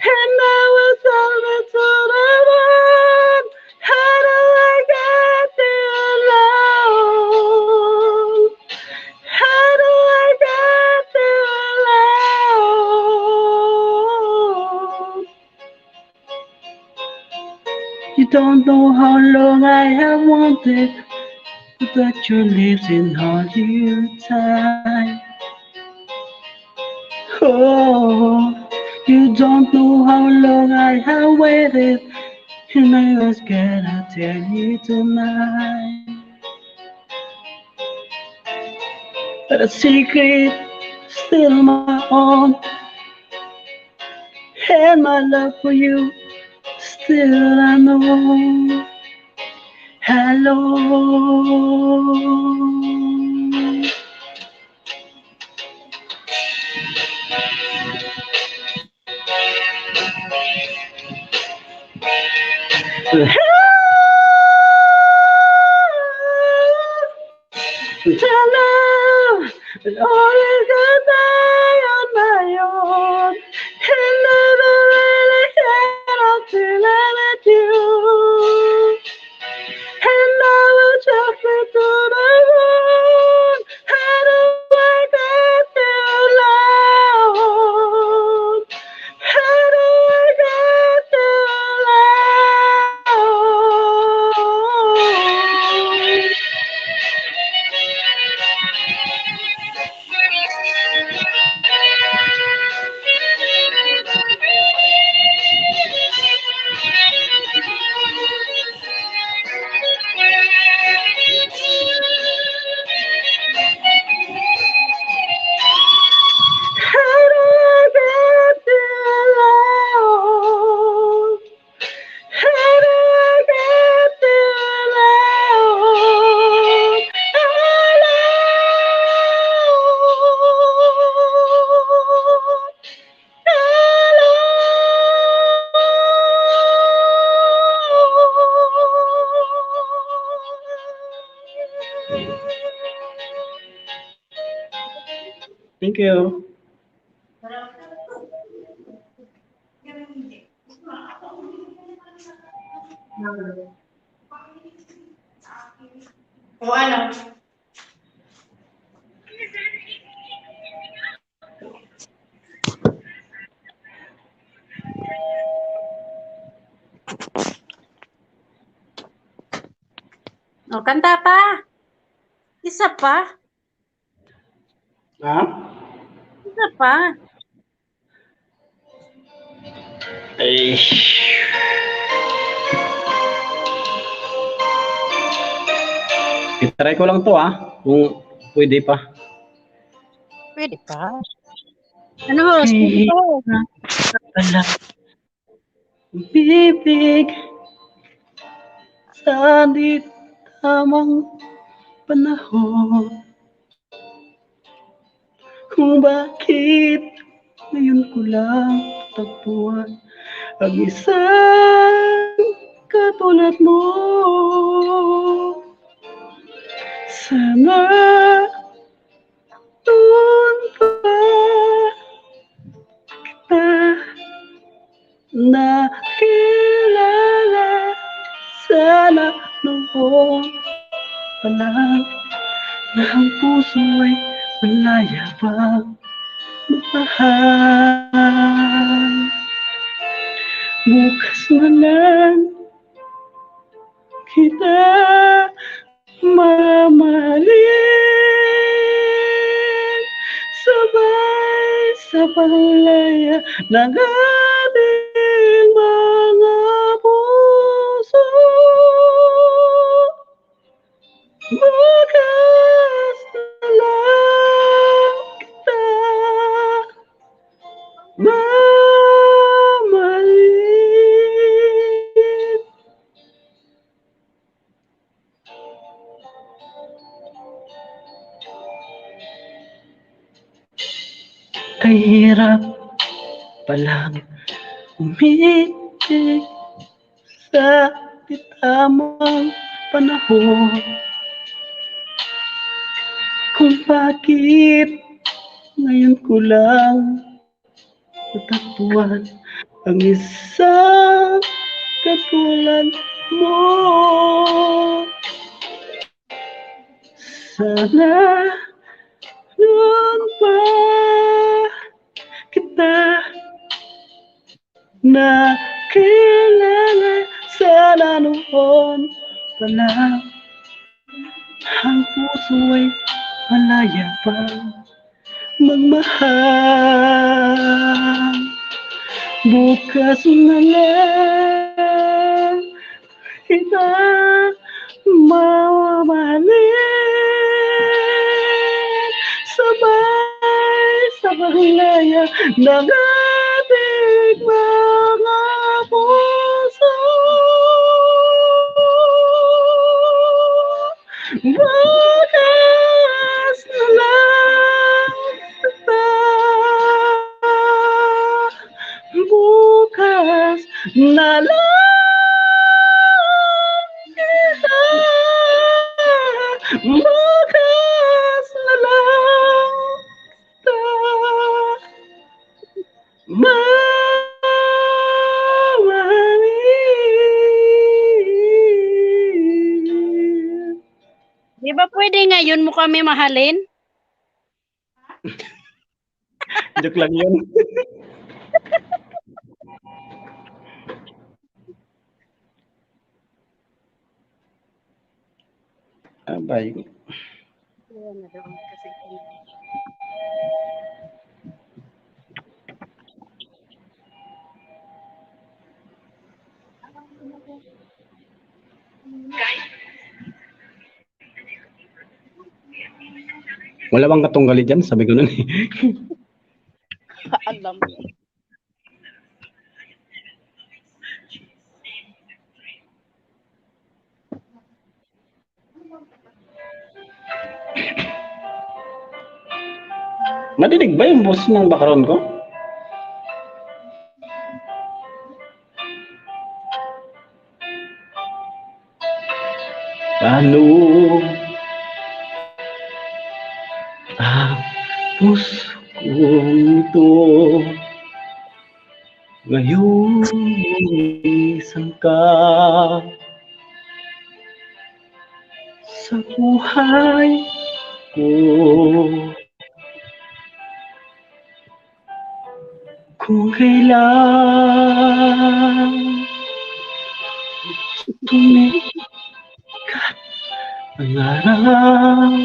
Speaker 5: And I was over to the world. How do I get you alone? How do I get you alone? You don't know how long I have wanted to touch your lips in all your time. Oh, you don't know how long I have waited, and I was gonna tell you tonight. But a secret still my own, and my love for you Still I know. Hello. Hello. Always gonna die on my own. And never really cared until I met you. And I will drop me to the moon. How do I get you alone? How do I get you alone? How do I get you alone? How do I get you alone? Thank you.
Speaker 4: O ano? O, kanta pa. Isa pa.
Speaker 5: Ha?
Speaker 4: Isa pa.
Speaker 5: Ay. Itry ko lang to kung pwede pa.
Speaker 4: Pwede pa. Ano, sige po.
Speaker 5: Wala bibig sa di tamang panahon kung bakit ngayon ko lang tagpuan ang isang katulad mo. Sana noon pa kita nakilala. Sana noon pa lang na ang puso ay malaya pang magmahal. Bukas na lang kita mamahalin. Sabay-sabay laya ng ating mga puso. Bukas na lang kita mamahalin. Kahirap palang umibig sa di tamang panahon kung bakit ngayon ko lang natagpuan ang isang katulad mo. Sana noon pa kita nakilala. Sana noon pa lang ang puso ay malaya pang magmahal. Bukas na lang kita mamahalin. Sabay-sabay laya ng ating mga puso.
Speaker 4: Di ba pwede ngayon mo kami mahalin?
Speaker 5: Joke lang yun. Abay. Wala bang katunggali dyan? Sabi ko nun eh.
Speaker 4: Alam.
Speaker 5: Madidig ba yung boss ng background ko? Paano tapos kong ito ngayong isang ka sa buhay ko kung kailan tumikat ang araw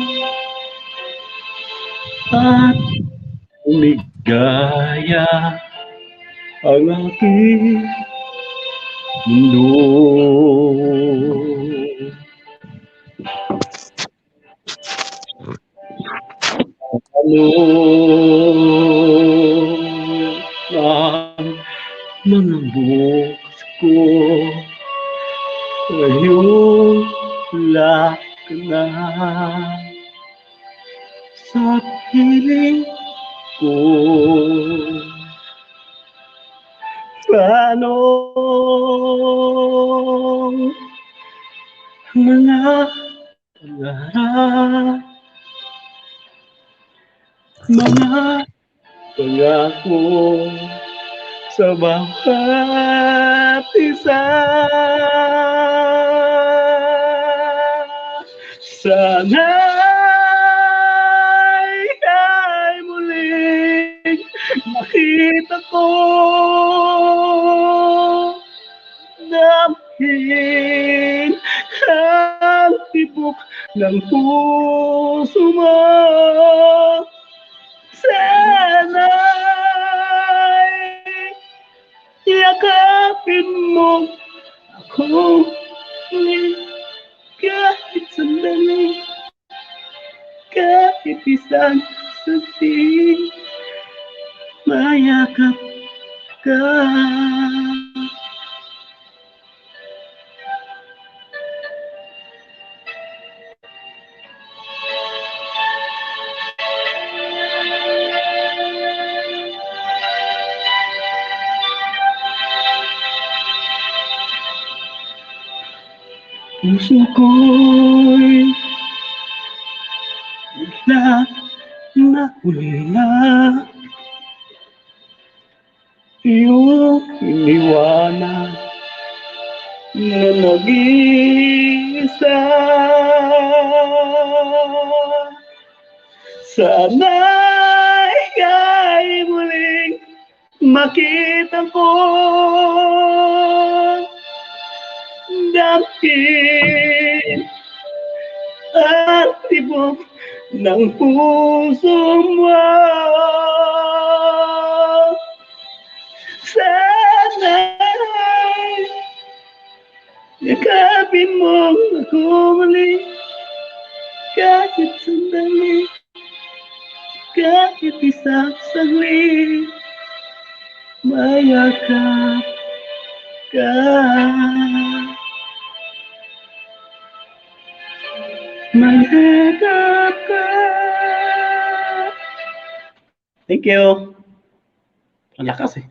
Speaker 5: at umigaya ang aking mundo. Ano ang mga bukas ko ngayong wala ka na sa piling ko. Paano mga pangarap, mga pangako sa bawat isa. Sana'y ay muling makita ko damhin ang tibok ng puso mo. Sana'y yakapin mo ako kahit sandali, kahit isang sandali, mayakap ka. Puso ko'y bigla na ulila iyong iniwanan na nag-iisa. Sana'y ay muling makita ko damhin ang tibok ng puso mo. Sana'y yakapin mo ako muli kahit sandali, kahit isang saglit, mayakap ka. Mayakap ka. Thank you. Ang lakas eh.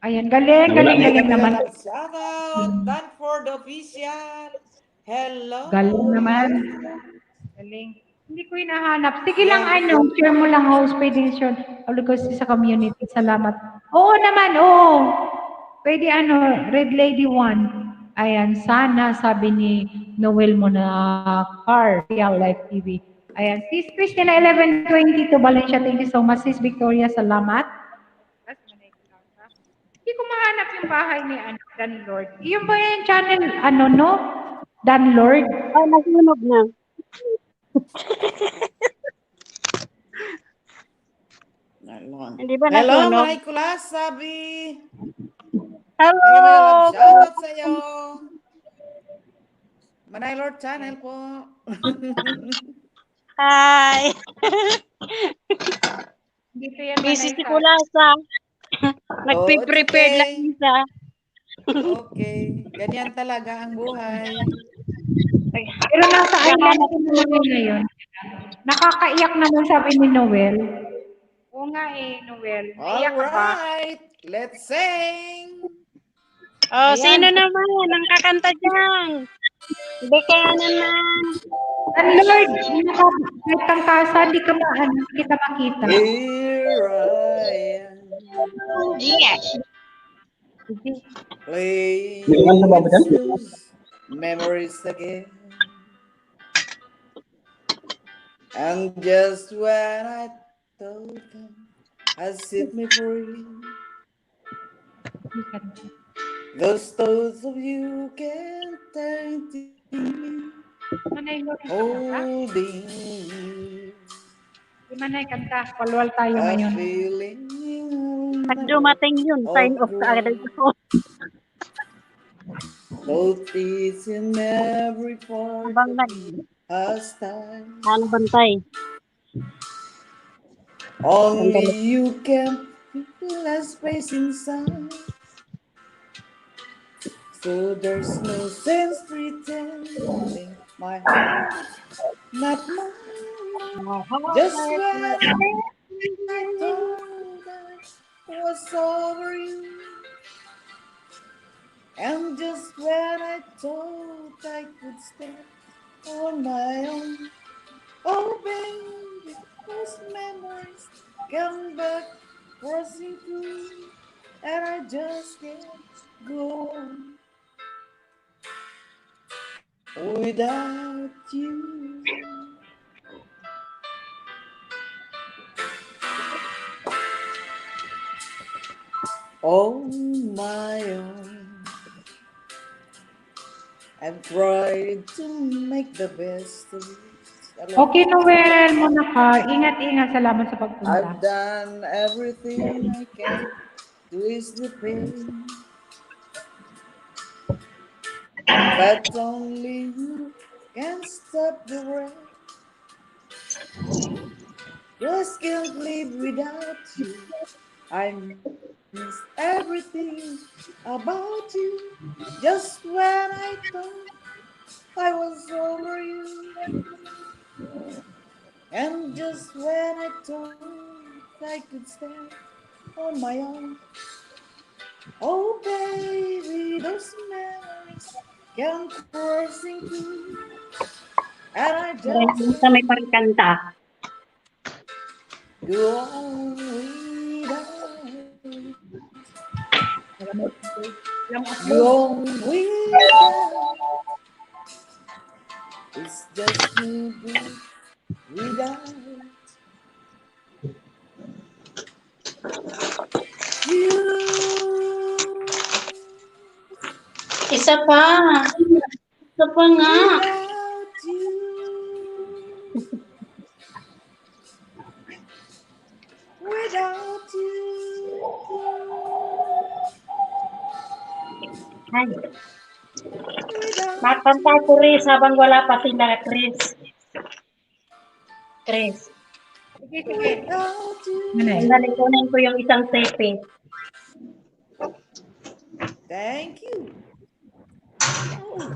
Speaker 1: Ayan, galing, galing, galing naman.
Speaker 2: Shout out, done for the official. Hello.
Speaker 1: Galing naman. Galing. Hindi ko hinahanap. Sige lang, share mo lang, host. Pwede share. Kasi sa community. Salamat. Oo naman, oo. Pwede Red Lady 1. Ayan, sana, sabi ni Noel mo na car, real life TV. Ayan, Sis Christina 1122 Valencia, thank you so much. Sis Victoria, salamat. Hindi ko mahanap yung bahay ni Dan Lord. Yung ba yung channel, no? Dan Lord?
Speaker 5: Ay, nasunog na. Hindi ba
Speaker 2: Hello,
Speaker 5: nasunog?
Speaker 2: Manay Kulas, sabi.
Speaker 5: Hello!
Speaker 2: Mega love shoutout sa'yo. Manay Lord Channel po.
Speaker 5: Hi!
Speaker 1: Dito yan,
Speaker 5: Busy
Speaker 1: Manay
Speaker 5: si
Speaker 1: Ka.
Speaker 5: Kulasa.
Speaker 2: Oh,
Speaker 5: Nagpe-prepared
Speaker 2: it's
Speaker 5: lang isa.
Speaker 2: Okay. Ganyan talaga ang buhay.
Speaker 1: Pero nasa island si Noel ngayon. Nakakaiyak naman sabi ni Noel. Oo nga Noel. Naiyak ka ba?
Speaker 2: Alright. Let's sing.
Speaker 5: Oh,
Speaker 1: Ayan.
Speaker 5: sino naman ang kakanta dyan? Hindi kaya naman.
Speaker 1: Dan Lord, kahit kang kasa, di ka kita makita.
Speaker 2: Here I am.
Speaker 5: Yes.
Speaker 2: Playing with those memories again. And just when I thought them had set me free, those thoughts of you can't turn to me,
Speaker 1: Manay Lord,
Speaker 2: holding me.
Speaker 1: di Manay kanta. Walwal tayo
Speaker 2: A
Speaker 1: ngayon.
Speaker 2: feeling
Speaker 5: Pag dumating yun, sign off ka agad ako.
Speaker 2: both is in every part
Speaker 5: Habang
Speaker 2: of me has time.
Speaker 5: ano bantay.
Speaker 2: Only you can fill a space inside. So there's no sense pretending my heart, not mine. Just when I thought I was over you, and just when I thought I could stand on my own, oh baby, those memories come back rushing through, and I just can't go on without you. On my own, I've tried to make the best of it.
Speaker 1: Okay, Noel, muna ka. Ingat-ingat. Salamat sa pagpunta.
Speaker 2: I've done everything I can to ease the pain, but only you can stop the rain. Just can't live without you. I miss everything about you. Just when I thought I was over you, and just when I thought I could stand on my own, oh baby, those memories come coursing through, and I just
Speaker 5: Sa may pangkanta.
Speaker 2: go on without you. Go on without. It's just me without you.
Speaker 4: Isa pa. Isa pa nga.
Speaker 2: Without you. Without you.
Speaker 5: Ay,
Speaker 2: Without
Speaker 5: makanta ko Chris habang wala pa sila Chris. Chris.
Speaker 1: Sige, sige.
Speaker 2: without you.
Speaker 1: Manay.
Speaker 5: Sandali, kunin ko yung isang tape.
Speaker 2: Thank you. Oh.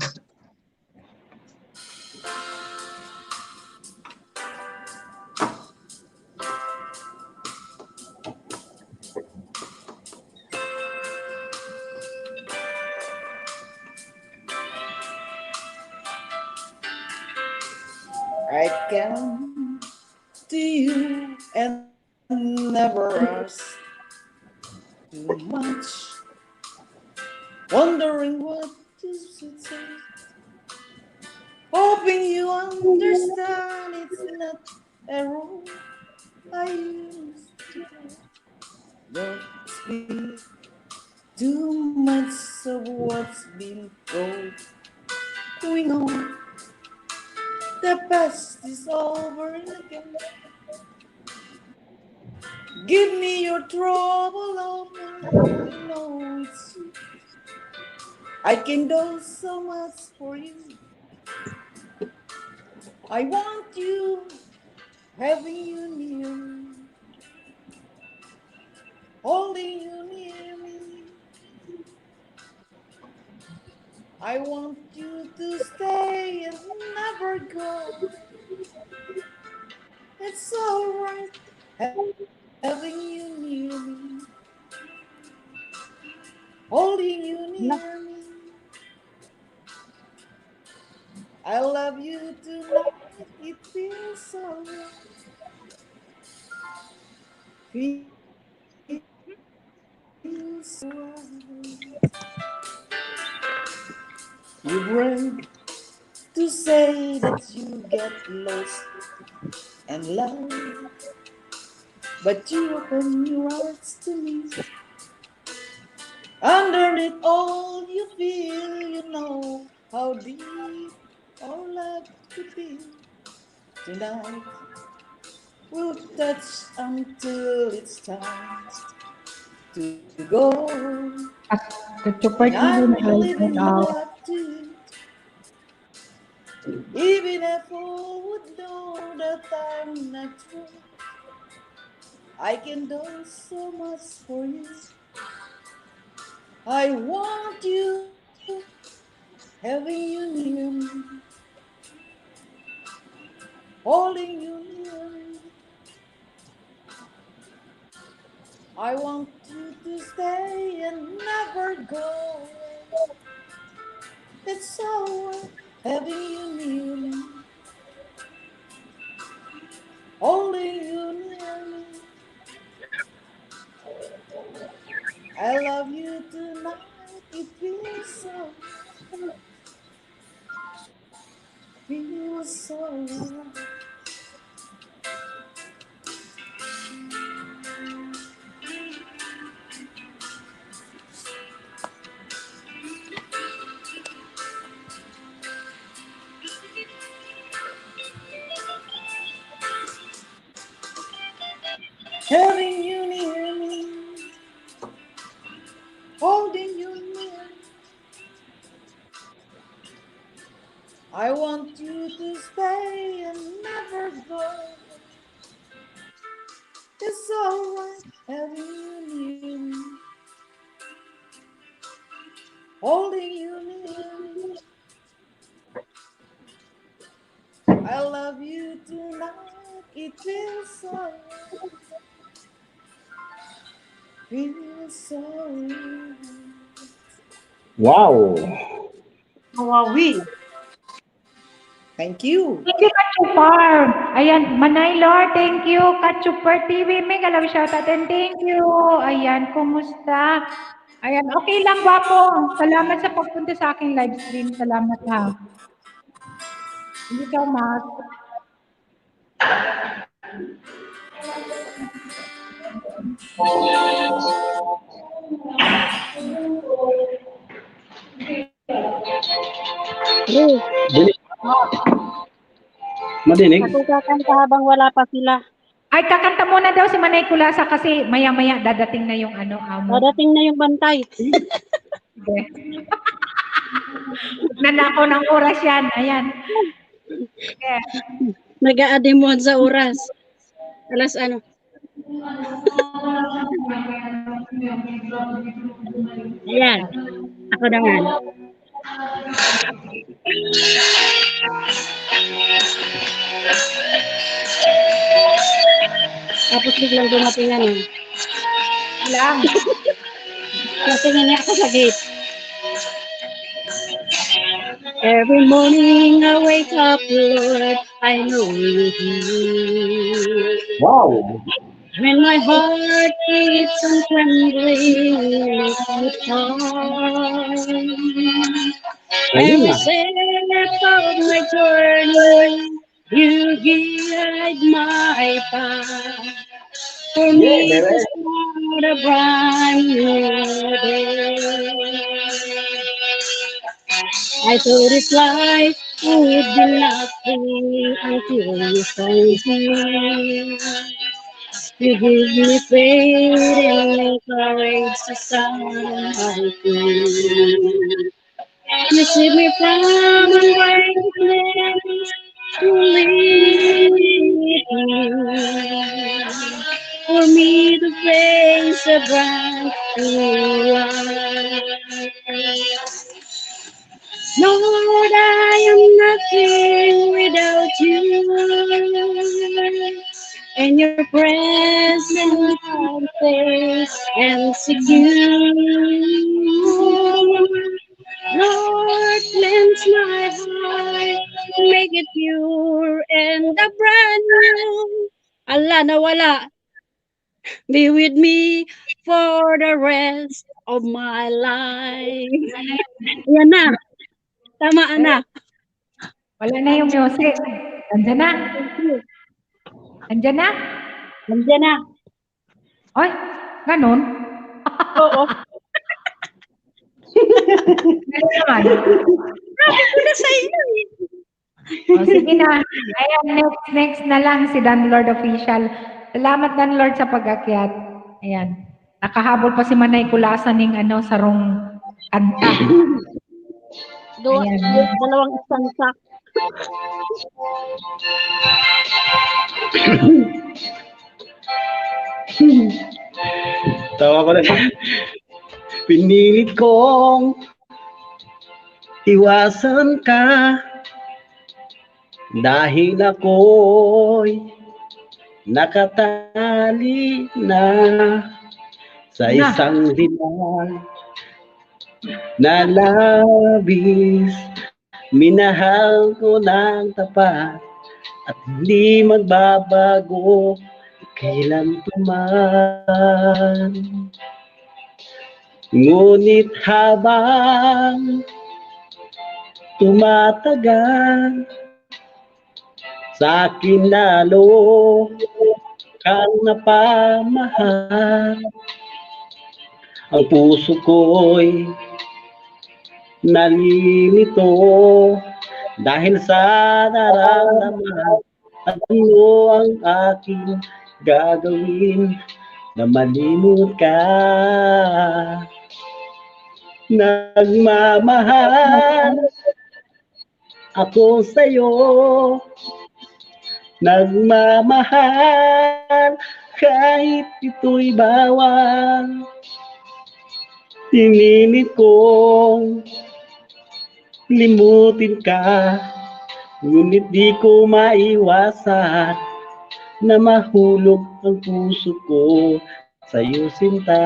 Speaker 2: I can to you and never ask too much, wondering what you should say, hoping you understand it's not a role I used to play. Don't speak too much of what's been going on. The past is over again. Give me your trouble over. I know it's you. I can do so much for you. I want you, having you near me, holding you near me. I want you to stay and never go. It's alright having you near me, holding you near me. I love you tonight, it feels so right. Feels so right. You brave to say that you get lost and love, but you open your hearts to me. Underneath all you feel, you know how deep our love could be. Tonight we'll touch until it's time to go.
Speaker 1: Super
Speaker 2: And
Speaker 1: TV
Speaker 2: I'm
Speaker 1: na
Speaker 2: leaving my
Speaker 1: out.
Speaker 2: love to you. Even if all would know that I'm not true, I can do so much for you. I want you, having you near me, holding you near me. I want you to stay and never go away. It's alright having you near me, holding you near me. I love you tonight, it feels so right. Having you near me, holding you near. I want you to stay and never go. It's alright having you near me, holding you near me. I love you tonight, it feels so right. Feels so right.
Speaker 5: Wow.
Speaker 4: Hawawi.
Speaker 2: Thank you.
Speaker 1: Thank you, Kachupar. Ayan, Manay Lord, thank you. Kachupar TV, mega love shoutout and thank you. Ayan, kumusta? Ayan, okay lang, Wapo. Salamat sa pagpunta sa aking live stream. Salamat ha. Hindi ka mas.
Speaker 3: Ruth,
Speaker 5: Dinig. Madinig.
Speaker 3: ako kakanta habang wala pa sila.
Speaker 1: Ay, kakanta muna daw si Manay Kulasa kasi maya-maya dadating na yung ano, amo.
Speaker 3: Dadating na yung bantay.
Speaker 1: Sige. Nanakaw ng oras yan. Ayan. Sige.
Speaker 3: Nag-aademon sa oras. Alas ano? Ayan. Ako naman. Tapos biglang dumating yan eh.
Speaker 1: Lang.
Speaker 3: Natingin niya ako sa gate. Every morning I wake up, Lord,
Speaker 5: I know you're here.
Speaker 2: Wow!
Speaker 5: When my heart keeps on trembling apart,
Speaker 2: Ayun
Speaker 5: every
Speaker 2: na.
Speaker 5: step of my journey, you guide my path. For
Speaker 2: Yeah,
Speaker 5: me to
Speaker 2: baby.
Speaker 5: start a brand new day. I thought this life would be nothing until you found me. You give me faith and courage to stand through. You save me from unrighteousness to lead me. For me to face a brand new life. Lord, I am nothing without you. In your presence I'm safe and secure. Lord, cleanse my heart, make it pure and a brand new. Allah nawala, be with me for the rest of my life. Yan na, tama
Speaker 1: Eh,
Speaker 5: na.
Speaker 1: wala na yung music. Nandiyan na.
Speaker 5: Thank you.
Speaker 1: Nandiyan na.
Speaker 5: Nandiyan na.
Speaker 1: Ay, ganun.
Speaker 5: Oo.
Speaker 1: Ganun naman.
Speaker 5: Sabi ko na sa iyo eh.
Speaker 1: O, sige na. Ayan, next na lang si Dan Lord Official. Salamat Dan Lord sa pag-akyat. Ayan. Nakahabol pa si Manay Kulasan ng sarong kanta. Ayan.
Speaker 5: Dalawang istansa.
Speaker 2: Tawa ko na. Pinilit kong iwasan ka dahil ako'y nakatali na sa isang dilag na labis. Minahal ko ng tapat at hindi magbabago kailan man. Ngunit habang tumatagal, sa akin lalo kang napamahal. Ang puso ko'y nalilito dahil sa nararamdaman. Ano ang aking gagawin na malimot ka? Nagmamahal ako sa'yo, nagmamahal kahit ito'y bawal. Pinilit kong limutin ka, ngunit di ko maiwasan na mahulog ang puso ko sa'yo sinta.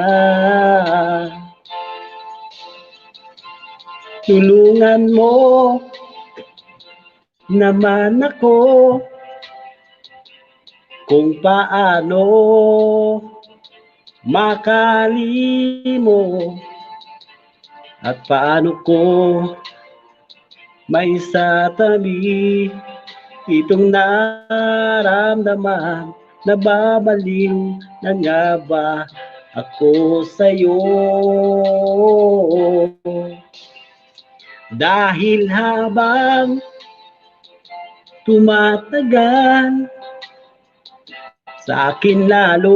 Speaker 2: Tulungan mo naman ako kung paano makalimo at paano ko maisatabi itong naramdaman. Nababaliw na nga ba ako sa'yo? Dahil habang tumatagal, sa akin lalo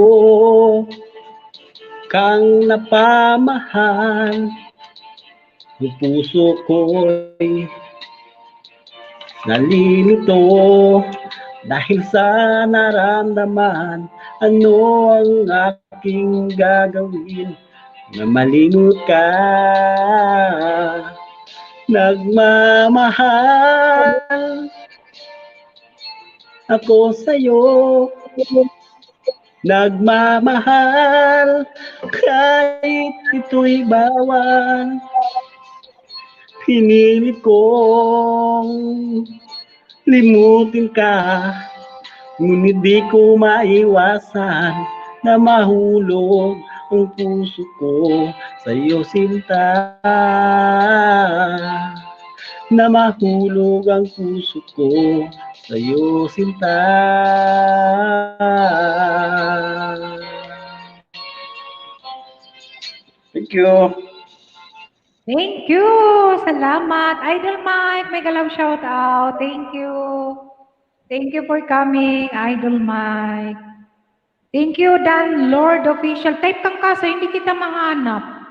Speaker 2: kang napamahal. Ang puso ko'y nalilito dahil sa naramdaman. Ano ang aking gagawin na malingot ka? Nagmamahal ako sa'yo, nagmamahal kahit ito'y bawal. Pinilit kong
Speaker 5: limutin ka. Ngunit di ko maiwasan na mahulog ang puso ko sa'yo sinta. Na mahulog ang puso ko sa'yo sinta. Thank you.
Speaker 1: Thank you! Salamat! Idol Mike, may galaw shout out. Thank you. Thank you for coming, Idol Mike. Thank you, Dan Lord Official. Type kang kaso, hindi kita mahanap.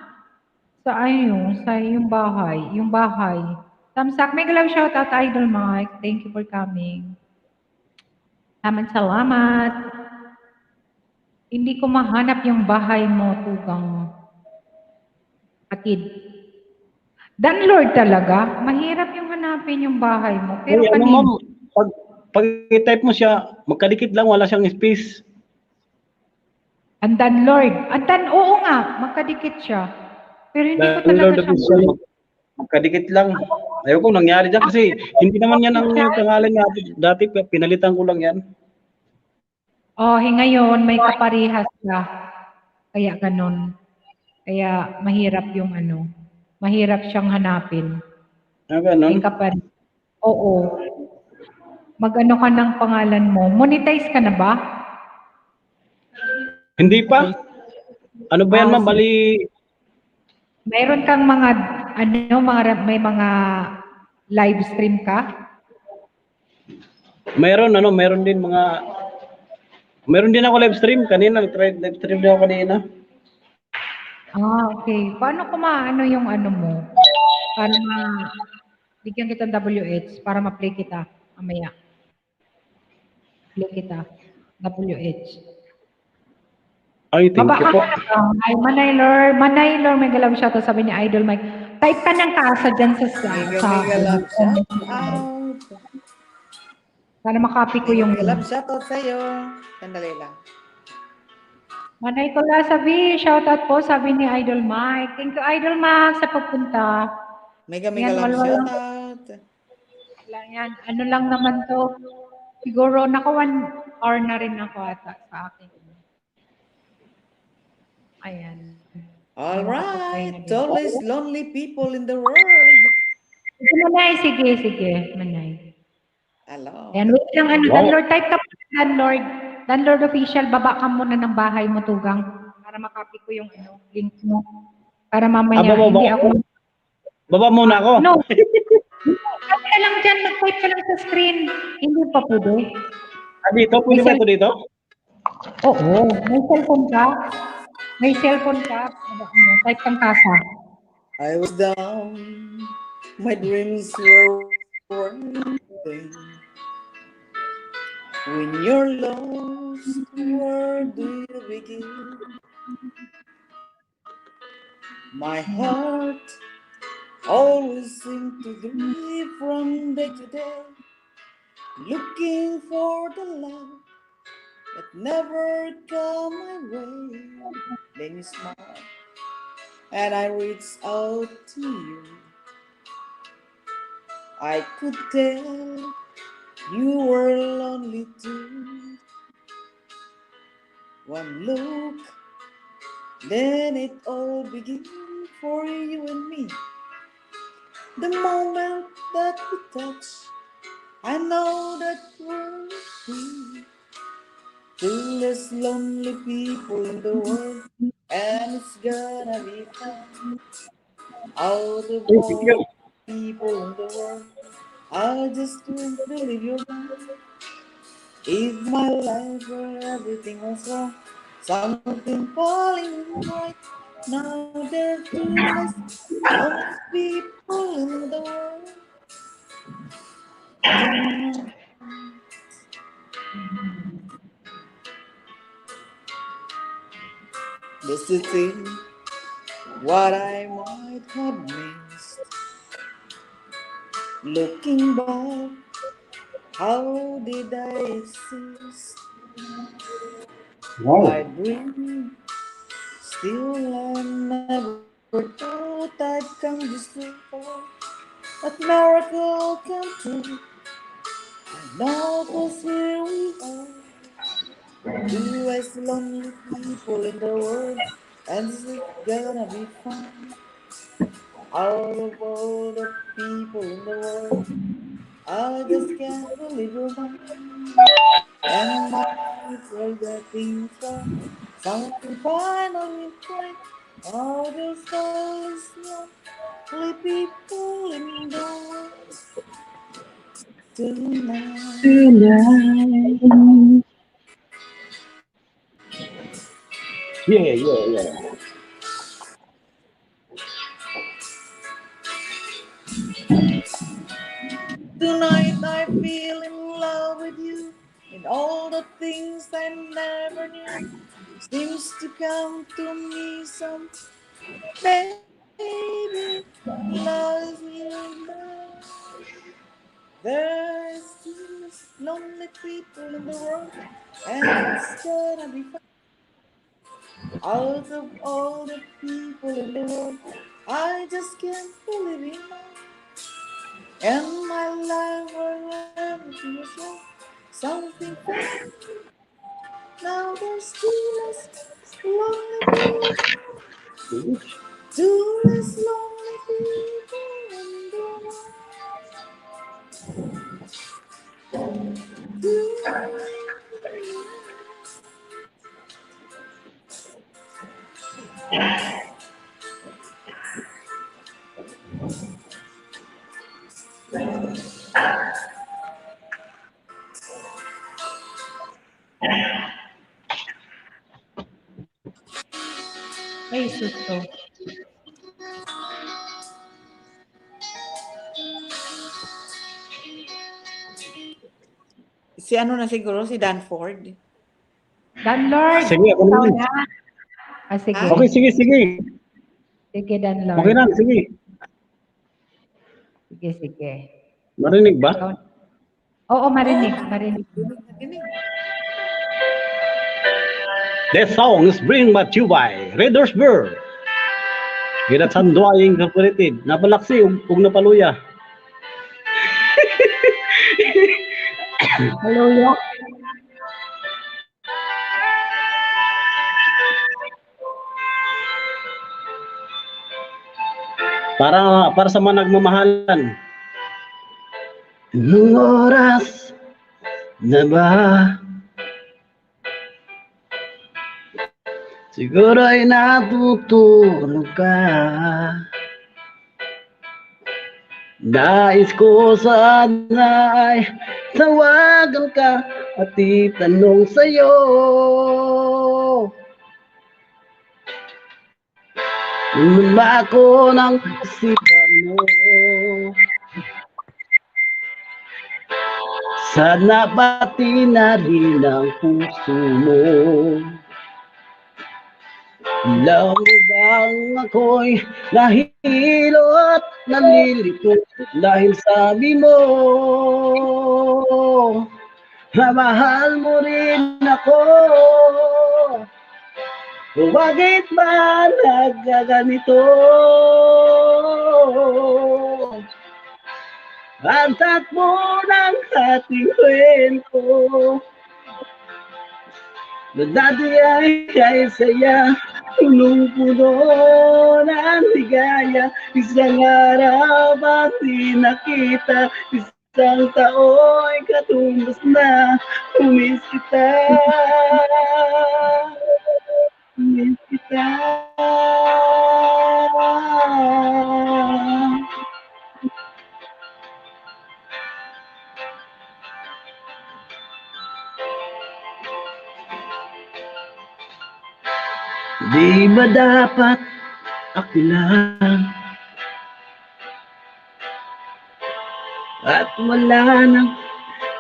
Speaker 1: Sa yung bahay. Yung bahay. Tamsak, may galaw shout out, Idol Mike. Thank you for coming. Salamat. Hindi ko mahanap yung bahay mo, tugang kapatid. Dan Lord talaga, mahirap yung hanapin yung bahay mo. Pero
Speaker 5: Ano ma'am, pag i-type mo siya, magkadikit lang, wala siyang space.
Speaker 1: Andan Lord. Oo nga, magkadikit siya. Pero hindi ko talaga siya.
Speaker 5: Magkadikit lang. Ayaw ko nangyari dyan kasi hindi naman yan ang pangalan niya. Dati pinalitan ko lang yan.
Speaker 1: Ngayon may kaparehas ka. Kaya ganun. Kaya mahirap yung mahirap siyang hanapin.
Speaker 5: Ganun?
Speaker 1: May kaparehas. Oo. Mag-ano ka ng pangalan mo. Monetize ka na ba?
Speaker 5: Hindi pa. Ano ba yan ma'am? Bali...
Speaker 1: Mayroon kang may mga live stream ka?
Speaker 5: Meron din ako live stream kanina. Live stream din ako kanina.
Speaker 1: Okay. Paano ko yung mo? Para bigyan kita ng WH para ma-play kita mamaya. Play kita. WH.
Speaker 5: Ay, thank you po.
Speaker 1: Ay, Manaylor, may galaw siya to sabi ni Idol Mike. Type ka ng kasa dyan sa
Speaker 2: Galap shout out.
Speaker 1: Para makopy ko yung
Speaker 2: Galap shout out sa'yo. Sandali lang.
Speaker 1: Manay ko lang sabi, shout out po sabi ni Idol Mike. Thank you Idol Mike sa pagpunta.
Speaker 2: May galap shout out.
Speaker 1: Lang yan. Ano lang naman to. Siguro naka 1 hour na rin ako ata sa akin. Ayan.
Speaker 2: All right. Tallest lonely people in the world.
Speaker 1: Manay, sige. Manay.
Speaker 2: Hello.
Speaker 1: Ayan, wait lang Landlord. Type ka po, Landlord. Landlord Official, baba ka muna ng bahay mo, tugang. Para makopy ko yung link mo. Para mamaya, hindi ako...
Speaker 5: Baba muna ako.
Speaker 1: No. Type ka lang dyan, mag-type ka lang sa screen. Hindi pa pwede.
Speaker 5: Dito? Pwede ba ito dito?
Speaker 1: Oo. May cellphone ka? May cellphone ka? Type kang kasa.
Speaker 2: I was down. My dreams were wandering. When you're lost, where do you begin? My heart always seemed to grieve from day to day, looking for the love that never come my way. Then you smile, and I reach out to you. I could tell you were lonely too. One look, then it all began for you and me. The moment that we touch, I know that we're free. Two less lonely people in the world, and it's gonna be fun. Out of all people in the world, I just won't believe you're mine. If my life were everything was wrong, something falling right. Now there are two less lonely people in the world. Just to think what I might have missed. Looking back, how did I exist?
Speaker 5: Wow.
Speaker 2: My dream, still I never thought I'd come this far. That miracle come true. Now, 'cause here we are, two as lonely people in the world, and it's gonna be fun. Out of all the people in the world, I just can't believe you're mine. And my are getting right. Something finally right. All those souls lonely people in the world tonight.
Speaker 5: Tonight. Yeah, yeah, yeah.
Speaker 2: Tonight I feel in love with you, and all the things I never knew seems to come to me some baby loves you now. There's just lonely people in the world, and it's gonna be fun. Out of all the people in the world, I just can't believe it now. And my life where everything was wrong, something felt. Now there's two less lonely people, two less lonely people in the world.
Speaker 1: Ay, susto.
Speaker 2: Si ano na siguro, si Danford.
Speaker 1: Dan Lord,
Speaker 5: Sige, ako
Speaker 1: ikaw
Speaker 5: naman.
Speaker 1: na. Ah, sige.
Speaker 2: Ha?
Speaker 5: Okay, sige, sige.
Speaker 1: Sige, Dan
Speaker 5: Okay
Speaker 1: Lord.
Speaker 5: lang, sige.
Speaker 1: Sige, sige.
Speaker 5: Marinig ba?
Speaker 1: Ikaw. Oo, marinig,
Speaker 2: Oo,
Speaker 1: marinig.
Speaker 2: nadinig.
Speaker 5: This song is bring back to you by Reader's Bird. Girat Sandwa Incorporated. Napalaksi, ug napaluya.
Speaker 1: Hallelujah.
Speaker 5: Para sa mga nagmamahalan. Nung oras na ba? Siguro ay natutulog ka. Nais ko sana ay tawagan ka at itanong sa'yo. Nung ba ako ng isipan mo? Sana pati na rin ang puso mo. Alam mo bang ako'y nahihilo at nalilito dahil sabi mo na mahal mo rin ako. O bakit ba nagkaganito? Ang takbo ng ating kwento na dati ay saya, punong-puno ng ligaya. Isang araw at di nakita, isang tao'y katumbas na. Umis kita, umis kita. Di ba dapat ako lang at wala nang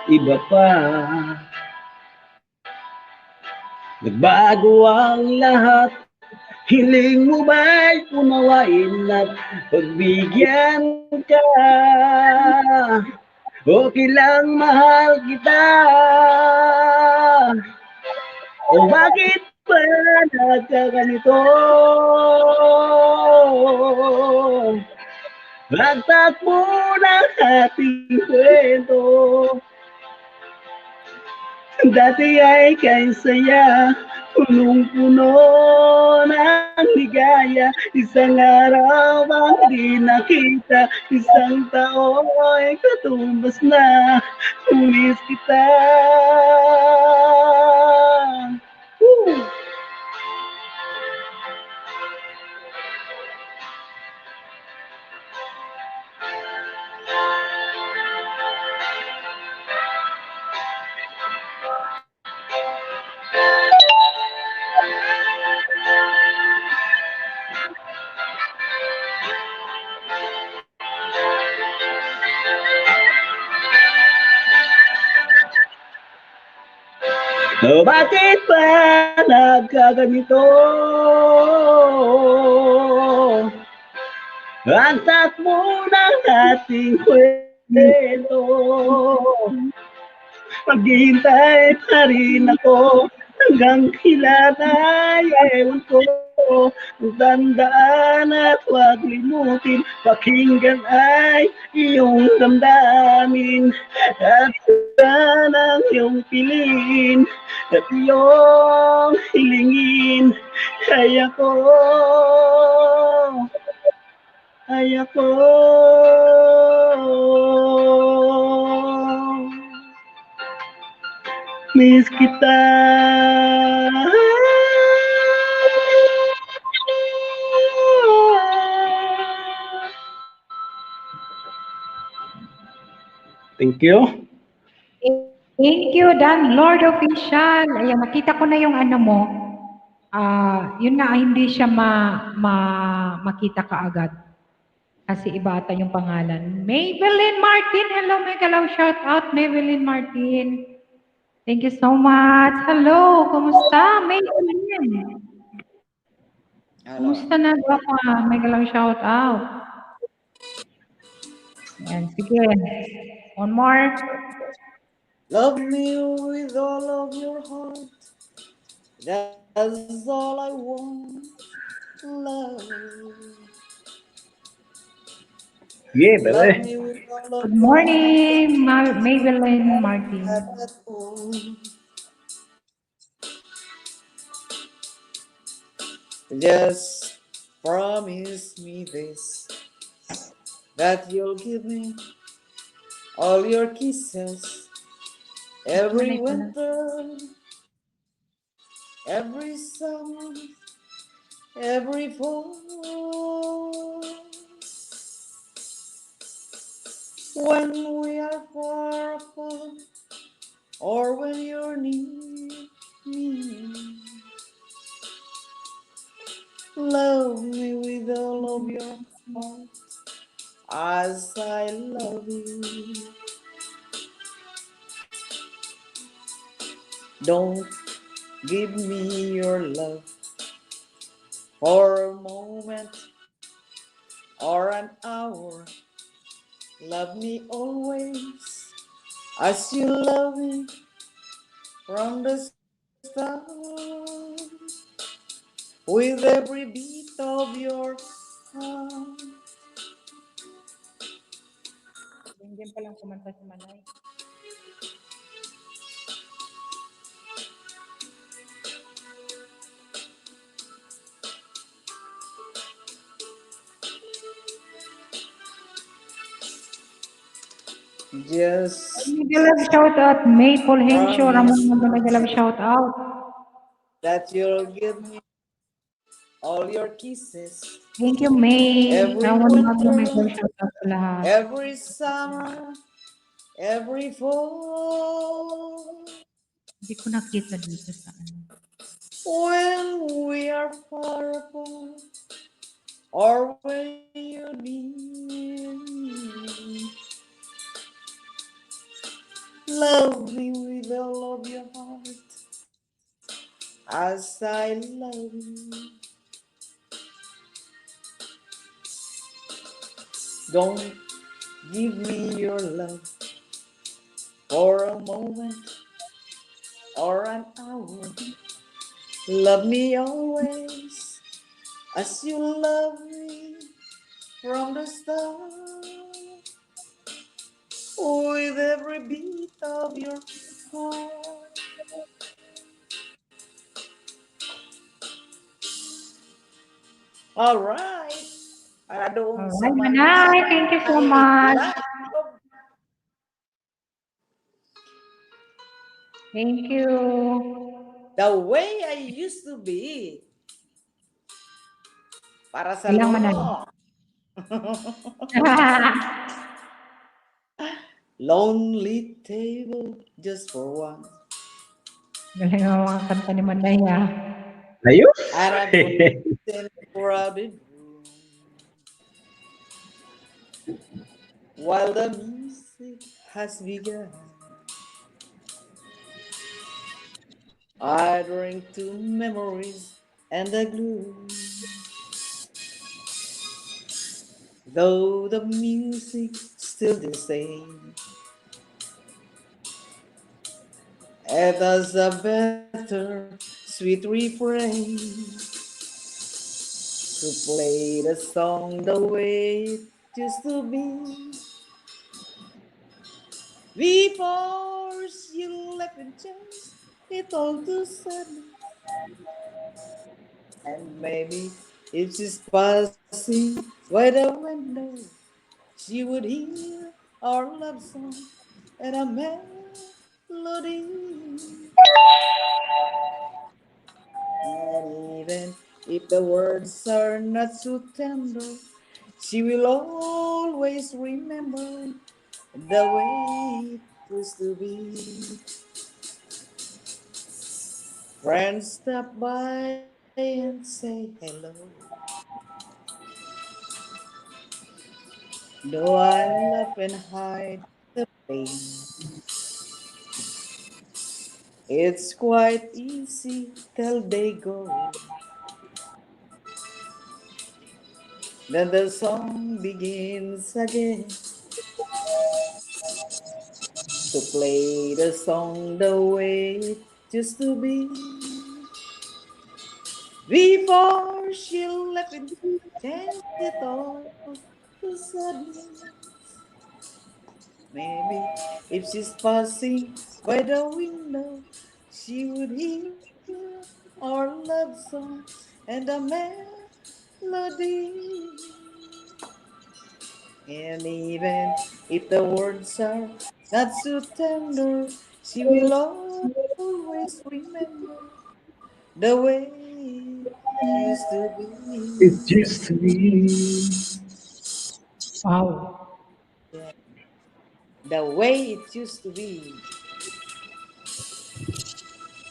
Speaker 5: iba pa? Nagbago ang lahat, hiling mo ba'y unawain at pagbigyan ka? Okay lang mahal kita, o bakit ba nagkaganito? Nagtakbo ng ating kwento Dati ay kay saya, punong-puno ng ligaya. Isang araw ang di nakita, isang tao'y katumbas na. Miss kita. Woo! Bakit ba nagkaganito? Ang takbo ng ating kwento. Maghihintay pa rin ako hanggang kailan ay ewan ko. Tandaan at huwag limutin, pakinggan ay iyong damdamin. At yan ang iyong piliin at iyong hilingin. Ay ako. Miss kita. Thank you.
Speaker 1: Thank you, Dan Lord Official. Ayan, nakita ko na yung ano mo. Yun nga, hindi siya makita kaagad. Kasi iba ata yung pangalan. Maybelline Martin. Hello, Megalaw. Shout out, Maybelline Martin. Thank you so much. Hello, kumusta? Maybelline. Kumusta na ba ka? Megalaw, shout out. Ayan, sige. One more.
Speaker 2: Love me with all of your heart. That's all I want. Love.
Speaker 5: Yeah,
Speaker 2: Love
Speaker 5: baby.
Speaker 2: me with all of
Speaker 1: Good
Speaker 2: your
Speaker 1: morning, Maybelline Martin.
Speaker 2: heart at home. Just promise me this, that you'll give me all your kisses every winter, every summer, every fall. When we are far apart, or when you're near me, love me with all of your heart, as I love you. Don't give me your love for a moment or an hour. Love me always as you love me from the start. With every beat of your heart.
Speaker 1: Hindi pa lang kumanta si Manay.
Speaker 2: Just
Speaker 1: Megalab shout out, Maple Henshaw, Ramon Megalab shout out.
Speaker 2: that you'll give me all your kisses.
Speaker 1: Thank you, May.
Speaker 2: Every
Speaker 1: Ramon
Speaker 2: winter,
Speaker 1: Megalab shout out sa lahat.
Speaker 2: every summer, every fall.
Speaker 1: Hindi ko nakita dito sa ano.
Speaker 2: When we are far apart, or when you near me, love me with all of your heart, as I love you. Don't give me your love for a moment or an hour. Love me always as you love me from the start. With every beat of your heart. All right. Para doon sa
Speaker 1: Alright, Manay. Thank you so much. Thank you.
Speaker 2: The way I used to be. Para sa
Speaker 1: Ilang Manay?
Speaker 2: lolo. Lonely table just for one.
Speaker 1: Galing ang mga kanta ni Manay, ha?
Speaker 5: Ayos.
Speaker 2: And a voice in a crowded room. While the music has begun, I drink to memories and the gloom. Though the music still the same, it has a better sweet refrain to play the song the way it used to be. Before she left and changed it all to sadness. And maybe if she's passing by the window, she would hear our love song and a melody. And even if the words are not so tender, she will always remember the way it used to be. Friends stop by and say hello. Though I laugh and hide the pain, it's quite easy till they go. Then the song begins again to play the song the way it used to be. Before she left and changed it all to sadness. Maybe if she's passing by the window, she would hear our love song and a melody. And even if the words are not so tender, she will always remember the way it used to be.
Speaker 5: It used to be.
Speaker 1: Wow.
Speaker 2: Yeah. The way it used to be.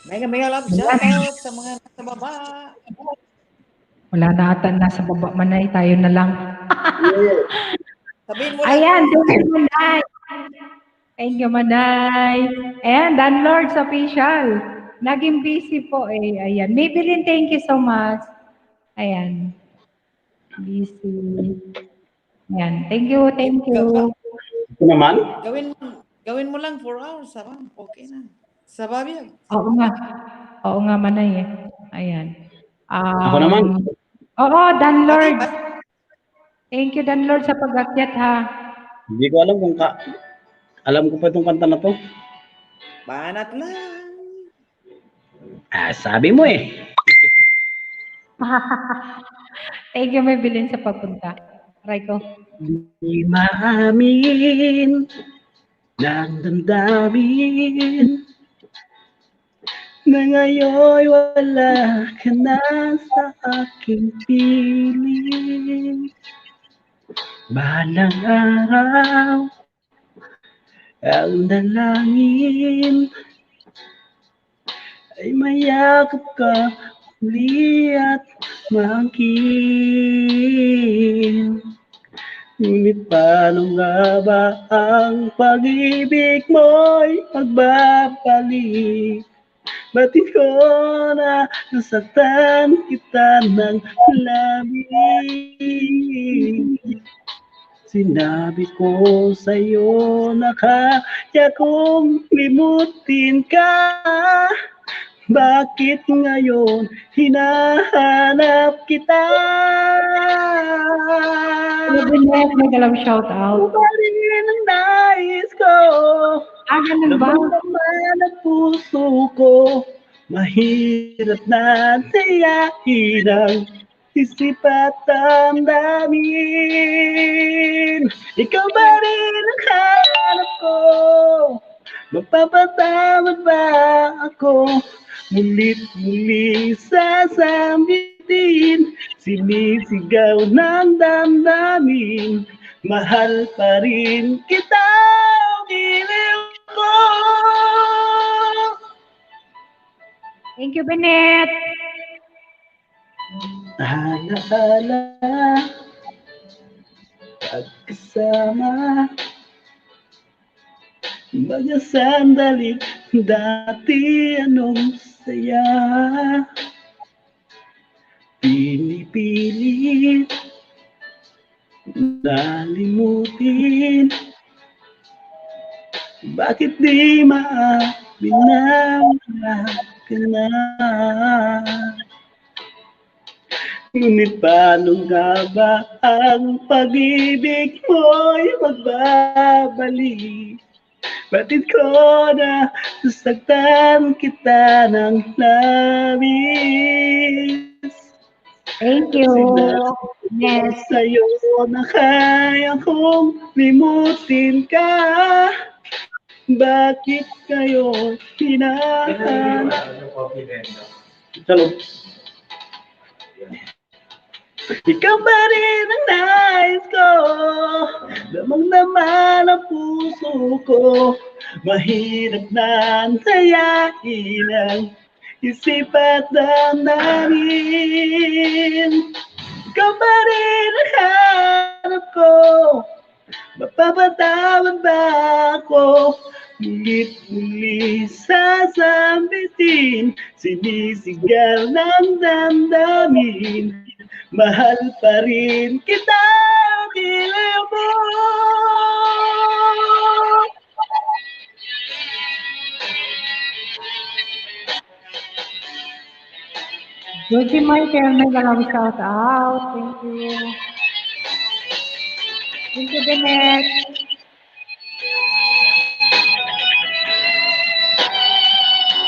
Speaker 2: Mega love shoutout sa mga nasa baba.
Speaker 1: Wala na ata nasa baba, Manay. Tayo na lang.
Speaker 2: Sabihin mo lang.
Speaker 1: Ayan, thank you, Manay. Thank you, Manay. Ayan, Dan Lords Official. Naging busy po eh. Ayan. Maybelline, thank you so much. Ayan. Busy. Ayan. Thank you, thank you.
Speaker 5: Ito naman?
Speaker 2: Gawin mo lang 4 hours, ha? Okay na. Sa babiyag.
Speaker 1: Oo nga. Oo nga, Manay eh. Ayan.
Speaker 5: Ako naman.
Speaker 1: Oo, Dan
Speaker 2: Ate,
Speaker 1: Lords. Thank you, Dan Lords, sa pag-akyat, ha.
Speaker 5: Hindi ko alam kung alam ko pa itong kanta na to.
Speaker 2: banat lang.
Speaker 5: Ah, sabi mo eh.
Speaker 1: Thank you, Maybelline, sa pagpunta. Aray ko.
Speaker 5: Di maamin ng damdamin na ngayon wala ka na sa aking piling. Balang araw ang dalangin ay mayakap ka muli at maangkin. Ngunit paano nga ba ang pag-ibig mo'y magbabalik? Ba't di ko na nasaktan kita ng labing? Sinabi ko sa'yo na kaya kong limutin ka. Bakit ngayon hinahanap kita?
Speaker 1: Maybelline, nag-alam shout out.
Speaker 5: Pa rin ang nais ko.
Speaker 1: Ganun ba?
Speaker 5: Naman ang puso ko. Mahirap na tiyain ang isip at damdamin. Ikaw ba rin ang hanap ko? Mapapatawad ba ako? Mulit muli sasambitin, sinisigaw ng damdamin. Mahal pa rin kita, giliw ko.
Speaker 1: Thank you, Benet.
Speaker 5: Alaala, pagkasama, mga sandali dati anong saya. Pinipilit nalimutin, bakit di maamin na wala ka na? Ngunit paano nga ba ang pag-ibig mo'y magbabalik? Batid ko na sasaktan kita ng labis.
Speaker 1: Thank you.
Speaker 5: Yes. Sa'yo na kaya kong limutin ka. Bakit kayo hinahanap? Salud. Ikaw ba rin ang nais ko? Damang-daman ang puso ko. Mahirap na antayain ang isip at damdamin. Ikaw ba rin ang hanap ko? Mapapatawad ba ako? Mulit-muli sasambitin, sinisigaw ng damdamin. Mahal pa rin kita, giliw mo.
Speaker 1: Georgie Michael, may galawang shout out. Thank you. Thank you, Benet.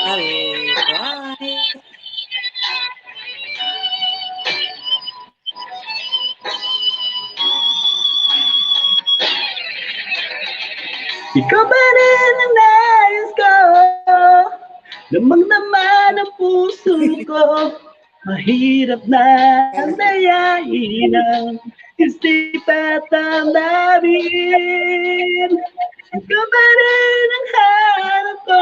Speaker 2: Alright.
Speaker 5: Ikaw ba rin ang nais ko? Damang-daman ang puso ko. Mahirap na antayain ang isip at damdamin. Ikaw ba rin ang hanap ko?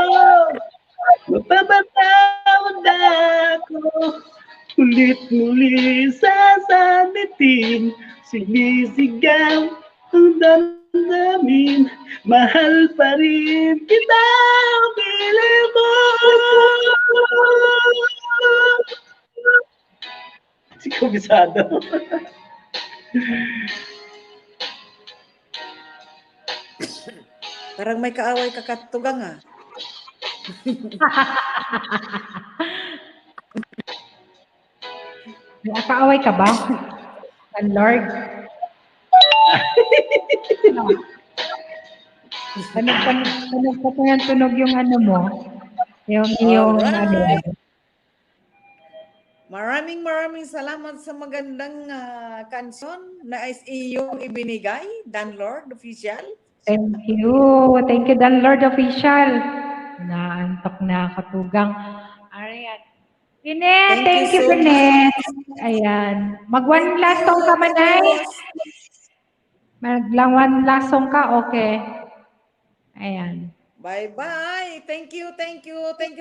Speaker 5: Mapapatawad ako. Ulit-muli sasabitin, sinisigaw ang damdamin. Mahal pa rin kita, giliw mo. Si Komisado.
Speaker 2: Parang may kaaway kakatugang ah.
Speaker 1: May kaaway ka ba? Ang Lord. Tunog yung ano mo. Yung
Speaker 2: Alright.
Speaker 1: ano.
Speaker 2: Maraming salamat sa magandang kansyon na is iyong ibinigay, Dan Lord Official.
Speaker 1: Thank you. Thank you, Dan Lord Official. Naantok na katugang. Ayan. Binet, thank you,
Speaker 2: so
Speaker 1: Binet. Ayan. Mag-one last song ka, Manay. Mag-one last song ka, okay. Ayan.
Speaker 2: Bye-bye. Thank you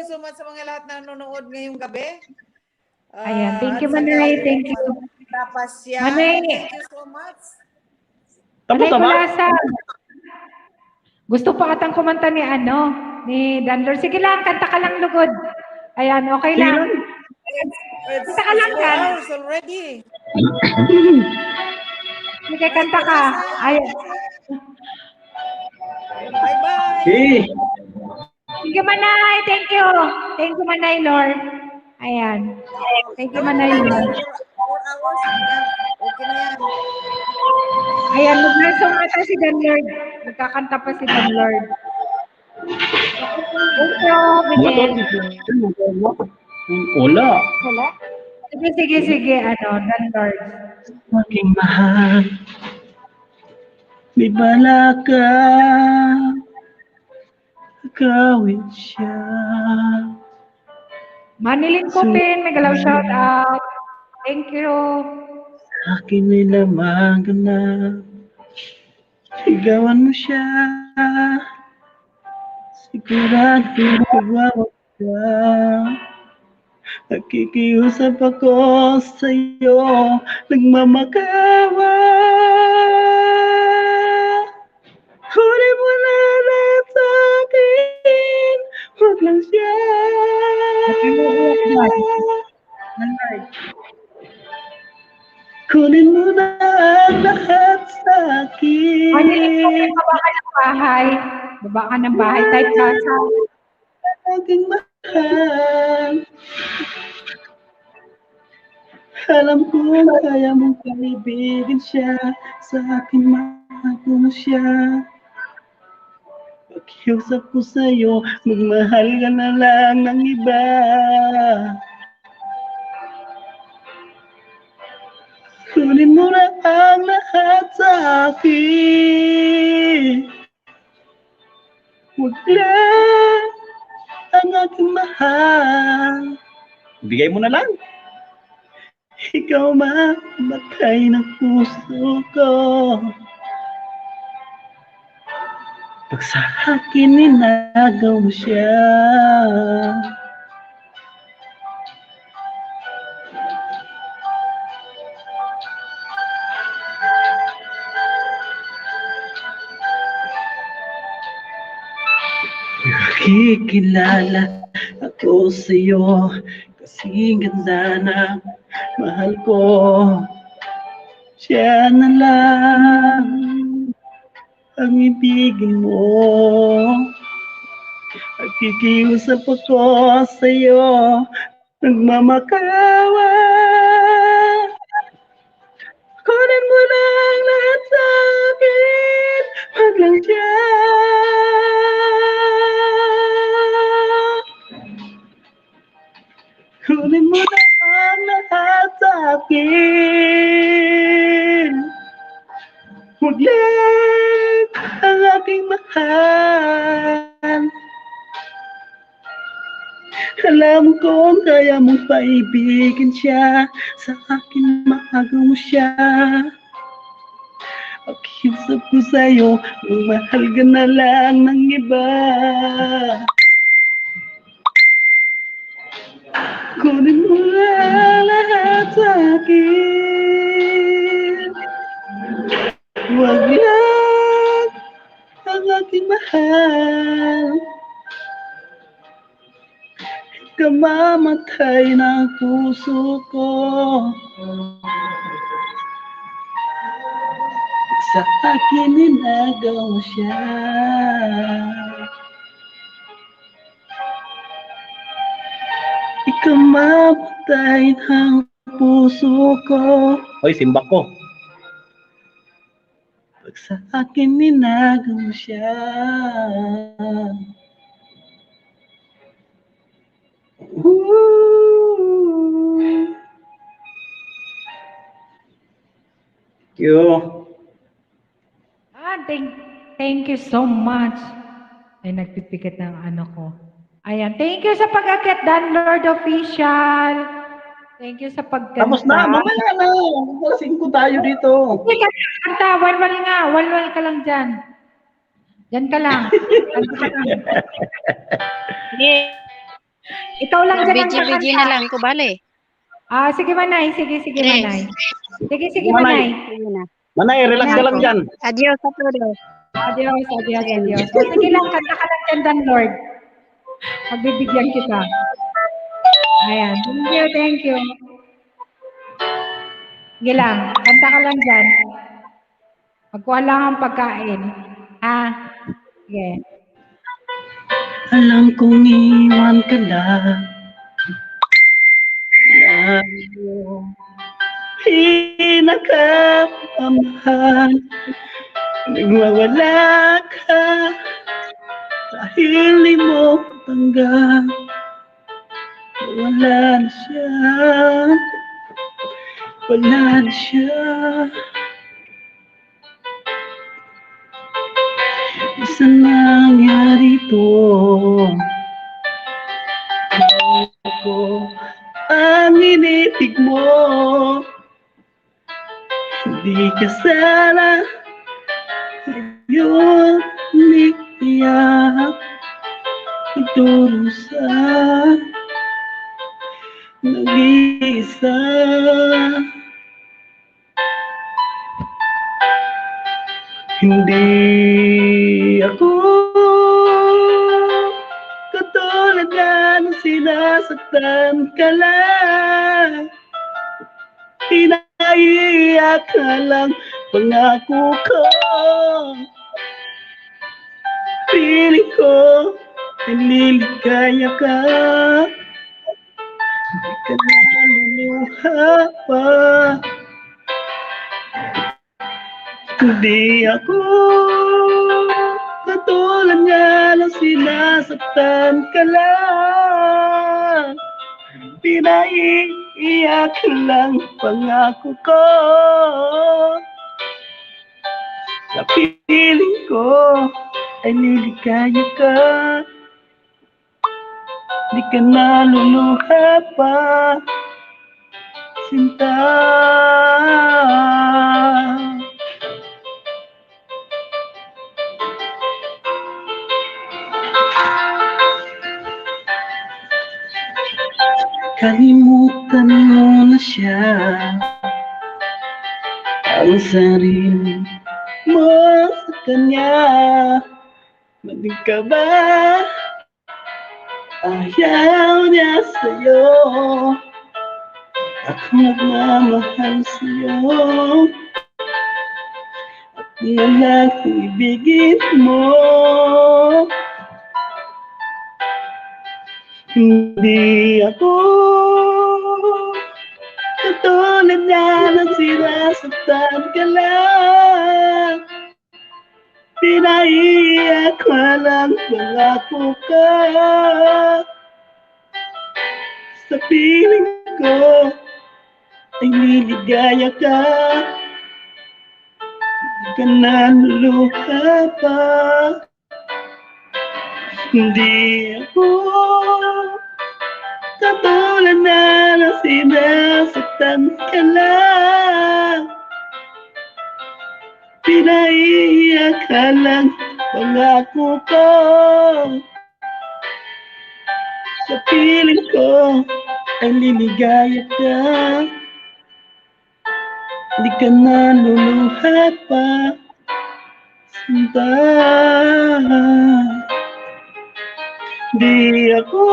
Speaker 2: so much sa mga lahat na nanonood ngayong gabi.
Speaker 1: Ayan. Thank you, Manay. Thank you. Manay.
Speaker 2: Thank you so much.
Speaker 5: Tapos
Speaker 1: Manay
Speaker 5: na ba?
Speaker 1: Kulasa. Gusto pa atang kumanta ni ni Danlor. Sige lang, kanta ka lang lugod. Ayan, okay lang.
Speaker 2: It's
Speaker 1: Kanta ka lang
Speaker 2: 4
Speaker 1: kan.
Speaker 2: hours already.
Speaker 1: Sige, kanta ka. Ayan.
Speaker 2: Bye-bye.
Speaker 5: Hey.
Speaker 1: Thank you, Manay. Thank you. Thank you, Manay, Lord. Ayan. Thank you, Manay, Lord.
Speaker 2: 4 hours. Okay na yan.
Speaker 1: Ayan, mag-nasong ata si Dan Lord. Nagkakanta pa si Dan Lord. Thank you, Binet.
Speaker 5: Wala.
Speaker 1: Wala? Sige, landlord.
Speaker 5: Aking mahal, may bala ka, agawin siya.
Speaker 1: Manilin Kupin, may galaw shout out. Thank you.
Speaker 5: Akin ay lamang ka na, sigawan mo siya. Sigurado pagwawag ka. Nakikiusap ako sa'yo, nagmamakawa. Kunin mo na lahat sa'kin, huwag lang siya.
Speaker 1: Landlord.
Speaker 5: Kunin mo na ang lahat
Speaker 1: Manilin Kupin,
Speaker 5: sa'kin.
Speaker 1: baba ka ng bahay. Baba ka ng bahay. Type ka sa
Speaker 5: Aking mahal, alam ko kaya mong kaibigan siya, sa akin mahal mo siya. Pakiusap ko sa'yo, magmahal ka na lang ng iba. Kunin mo na ang lahat sa akin. Huwag lang ang aking mahal. Bigay mo na lang. Ikaw mamatay ng puso ko. Pag sa akin ninagaw mo siya. Nakikilala ako sa'yo, kasing ganda ng mahal ko. Siya na lang ang ibigin mo. Nakikiusap ako sa'yo, nagmamakawa. Kunin mo na ang lahat sa'kin, wag lang siya. Kunin mo na ang lahat sa'kin. Huwag lang ang aking mahal. Alam ko kaya mong paibigan siya, sa akin maagaw mo siya. Pakiusap ko sa'yo, mahal ka na lang ng iba. Kunin mo na lahat sa'kin. Huwag lang ang aking mahal. Kamamatay ng puso ko. Sa akin ninagaw mo siya. Ikamamatay ng puso ko. Hoy, simba ko. Pag sa akin ninagaw mo siya. Yo.
Speaker 1: Thank you so much. Ay, nagpipikit ng ano ko. Ayan. Thank you sa pag-akit, Landlord Official. Thank you sa pagkanta.
Speaker 5: Tapos na, mamaya na. Alas 5 tayo dito.
Speaker 1: Hindi ka kanta. Walwal nga. Walwal ka lang dyan. Dyan ka lang. Kanta ka lang. Ikaw lang dyan ang
Speaker 4: BG
Speaker 1: kakanta.
Speaker 4: na lang ko, bale.
Speaker 1: Sige, Manay. Sige,
Speaker 4: Yes.
Speaker 1: Manay. Sige, Manay.
Speaker 4: Sige na.
Speaker 5: Manay, relax ka lang dyan.
Speaker 4: Adios a todos.
Speaker 1: Adios. Sige lang, kanta ka lang dyan, Landlord. Pagbibigyan kita. Ayan. Thank you. Sige lang, kanta ka lang dyan. Magkuha lang ang pagkain. Sige.
Speaker 5: Alam kong iwan ka lang. Pinakapamahal. Nagwawala ka dahil di mo tanggap wala na siya. Wala na siya. Isa nangyari ito. Ako ang inibig mo. Hindi ka sana ngayon umiiyak. Nagdurusa nag-iisa. Hindi ako katulad na nung sinasaktan ka lang. Pinaiiyak ka lang, pangako ko. Piling ko, nililigaya ka. Hindi ka naluluha pa. Hindi ako katulad nga ng sinasaktan ka lang. Pinaiiyak ka lang, pangako ko. Sa piling ko ay niligaya ka. Di ka naluluha pa, sinta. Kalimutan mo na siya, ang sarili mo sa kanya. Manig ka ba? Ayaw niya sa'yo. Ako nagmamahal sa'yo. At yan lang ibigin mo. Hindi ako katulad na ng sinasaktan ka lang. Pinaiiyak ko lang, pangako ka. Sa piling ko ay niligaya ka. Hindi ka naluluha pa. Hindi ako katulad na ng sinasaktan ka lang. Pinaiiyak ka lang, pangako ko. Sa piling ko ay liligaya ka. Hindi ka naluluha pa, sinta. Di ako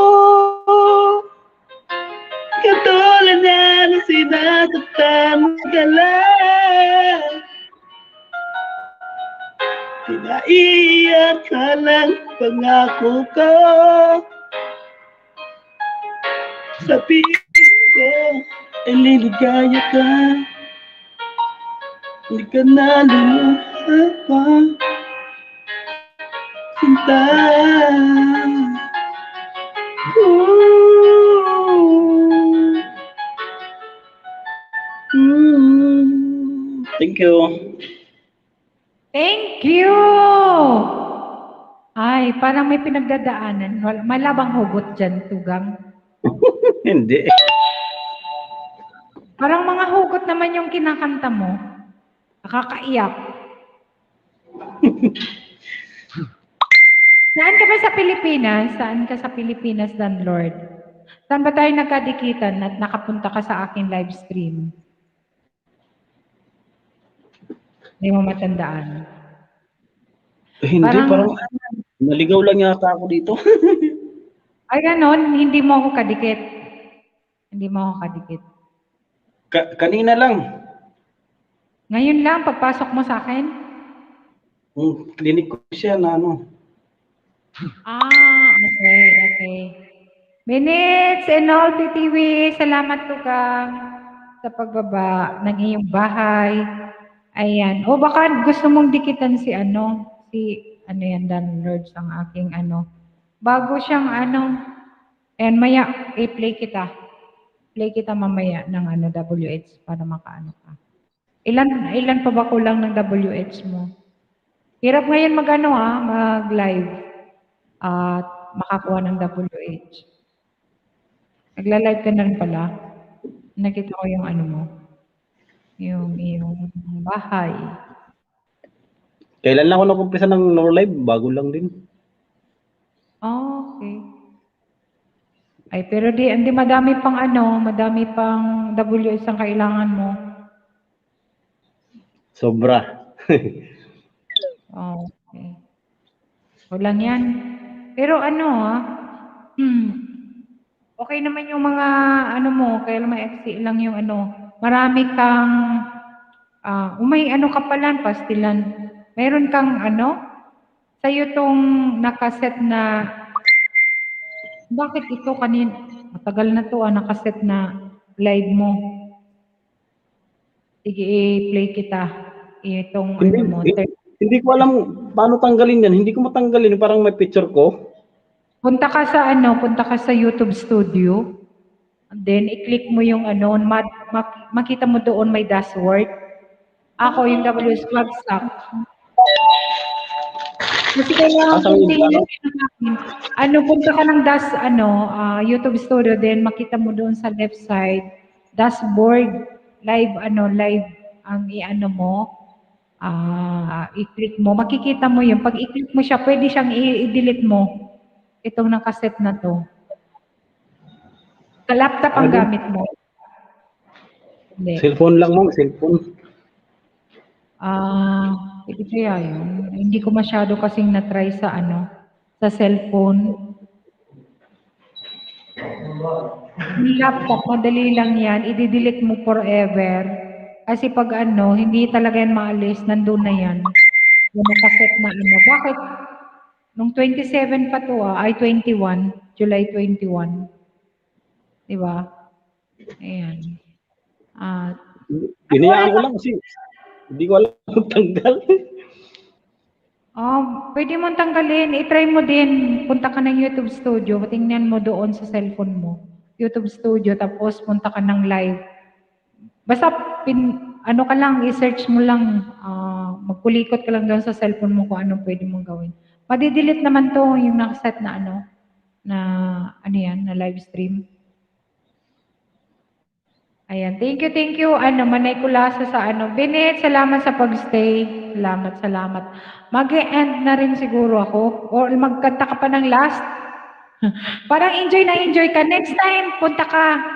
Speaker 5: katulad na ng sinasaktan ka lang. Pinaiiyak ka lang, pangako ko. Sa piling ko ay liligaya ka. Hindi ka naluluha pa, sinta. Thank you.
Speaker 1: Thank you! Ay, parang may pinagdadaanan. Malabang hugot dyan, Tugang.
Speaker 5: Hindi.
Speaker 1: Parang mga hugot naman yung kinakanta mo. Nakakaiyak. Saan ka ba sa Pilipinas? Saan ka sa Pilipinas, Dan Lord? Saan ba tayo nagkadikitan at nakapunta ka sa aking live stream? Hindi mo matandaan.
Speaker 5: Hindi, parang naligaw lang yata ako dito.
Speaker 1: Ay, ganon. Hindi mo ako kadikit. Hindi mo ako kadikit.
Speaker 5: Kanina lang.
Speaker 1: Ngayon lang, pagpasok mo sa akin?
Speaker 5: Clinic ko siya na ano.
Speaker 1: Okay. Minutes and all, PTV. Salamat, Tugang, sa pagbaba ng iyong bahay. Ayan. O baka gusto mong dikitan si yan, Dan Lords, ang aking Bago siyang And maya, i-play kita. Play kita mamaya ng ano, WH para makaano ka. Ilan pa ba kulang ng WH mo? Hirap ngayon mag-ano mag-live at makakuha ng WH. Nagla-live ka na rin pala. Nakita ko yung ano mo, yung iyong bahay.
Speaker 6: Kailan lang ako nag-umpisa ng no live? Bago lang din.
Speaker 1: Oh, okay. Ay, pero hindi madami pang ano, madami pang WH ang kailangan mo.
Speaker 6: Sobra.
Speaker 1: Oh, okay. Walang yan. Pero ano okay naman yung mga ano mo, kaya lang maiksi lang yung ano. Marami kang, may ano ka pala, pastilan. Meron kang ano, sa'yo tong nakaset na, bakit ito matagal na to nakaset na live mo. Sige, i-play kita. Itong ano mo.
Speaker 6: Hindi ko alam paano tanggalin yan. Hindi ko matanggalin. Parang may picture ko.
Speaker 1: Punta ka sa YouTube Studio. And then, i-click mo yung ano, makita mo doon may dashboard. Ako, yung WS Flagstaff. Kasi kailangan continue natin. Punta ka ng YouTube Studio, then makita mo doon sa left side, dashboard, live ang i-ano mo, i-click mo, makikita mo yun. Pag i-click mo siya, pwede siyang i-delete mo. Itong nakaset na to. Sa laptop ang gamit mo. Hindi.
Speaker 6: Cellphone lang mo, cellphone.
Speaker 1: Pwede kaya yun. Hindi ko masyado kasing na-try sa sa cellphone. Yung laptop, madali lang yan. I-delete mo forever. Kasi pag hindi talaga yan maalis, nandun na yan. Yung nakaset na Bakit? Nung 27 pa to ay 21. July 21. Diba? Ayan.
Speaker 6: Pinayaan ko lang kasi hindi ko alam kung tanggal.
Speaker 1: Pwede mong tanggalin. I-try mo din. Punta ka ng YouTube Studio. Tingnan mo doon sa cellphone mo. YouTube Studio. Tapos punta ka ng live. Basta ka lang, i-search mo lang. Magkulikot ka lang doon sa cellphone mo kung anong pwede mong gawin. Madidelete naman to yung nakaset na na live stream. Ayan. Thank you. Manay Kulasa sa Binet, salamat sa pag-stay. Salamat. Mag-e-end na rin siguro ako. Or magkanta ka pa ng last. Parang enjoy ka. Next time, punta ka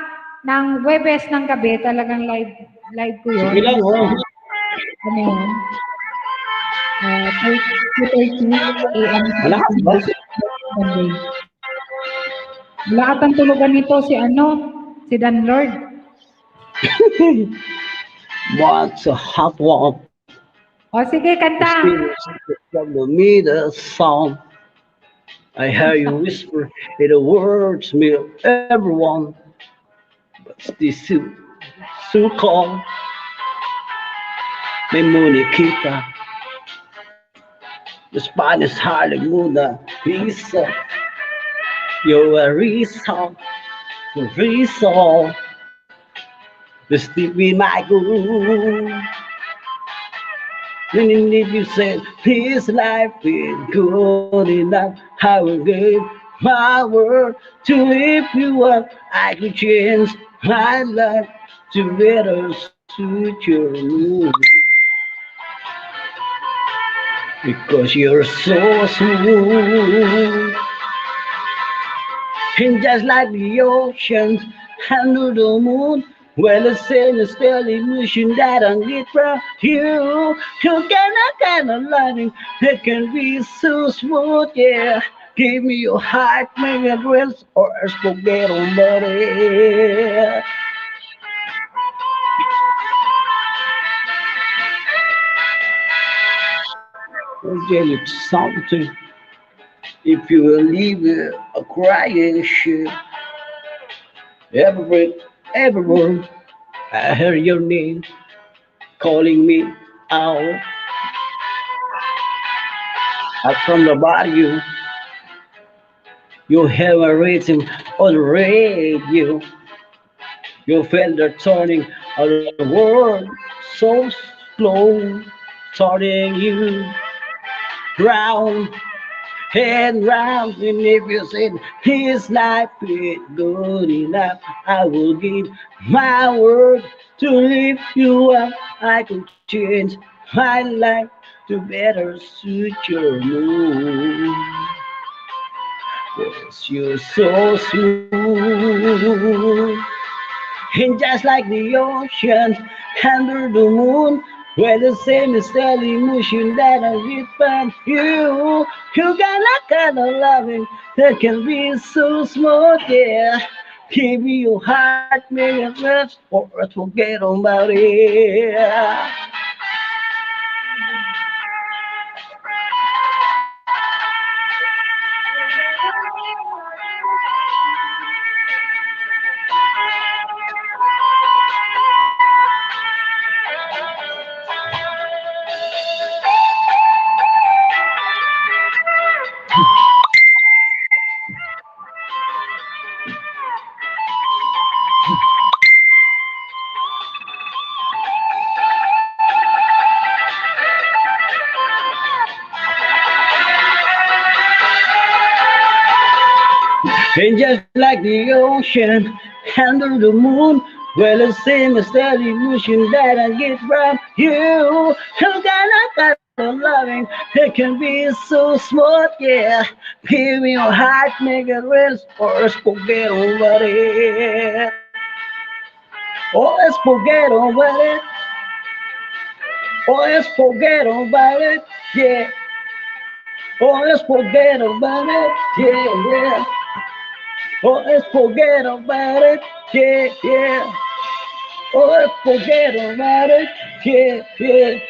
Speaker 1: ng Webes ng gabi. Talagang live ko yun.
Speaker 6: Sige lang,
Speaker 1: Ano yun? 2:30 a.m.
Speaker 6: Wala ka ba?
Speaker 1: Sunday. Wala atang tulugan nito si Dan Lord.
Speaker 6: What's a hot one?
Speaker 1: O sige, kanta.
Speaker 6: From the middle song, I hear you whisper in the words me everyone, but still so calm. May munikita, the Spanish Harlemuda, Lisa, you're a reason, the Stevie Michael. And if you said his life is good enough, I will give my word to lift you up. I could change my life to better suit your mood. Because you're so smooth. And just like the ocean under the moon, well, it's in a still illusion that I get from you. You kind of loving, it can be so smooth, yeah. Give me your heart, make it real, or else forget about it. I'll tell you something. If you will leave it a crying shit, every word, I hear your name calling me out. From the body, you have a rhythm on the radio. You feel the turning of the world so slow, turning you round and round. And if you said his life is good enough, I will give my word to lift you up. I can change my life to better suit your mood. 'Cause you're so smooth. And just like the ocean under the moon, where the same is still emotion that I get from you. You got that kind of loving that can be so smooth, yeah. Give me your heart, make it rest, or else forget about it. And just like the ocean under the moon, well, the same as that emotion that I get from you. You got that kind of loving that can be so smooth, yeah. Give me your heart, make it rest, or else forget about it. Or else forget about it. Or else forget about it, yeah. Or else forget about it, yeah, yeah. Or else forget about it, yeah, yeah. Oh, let's forget about it. Yeah, yeah.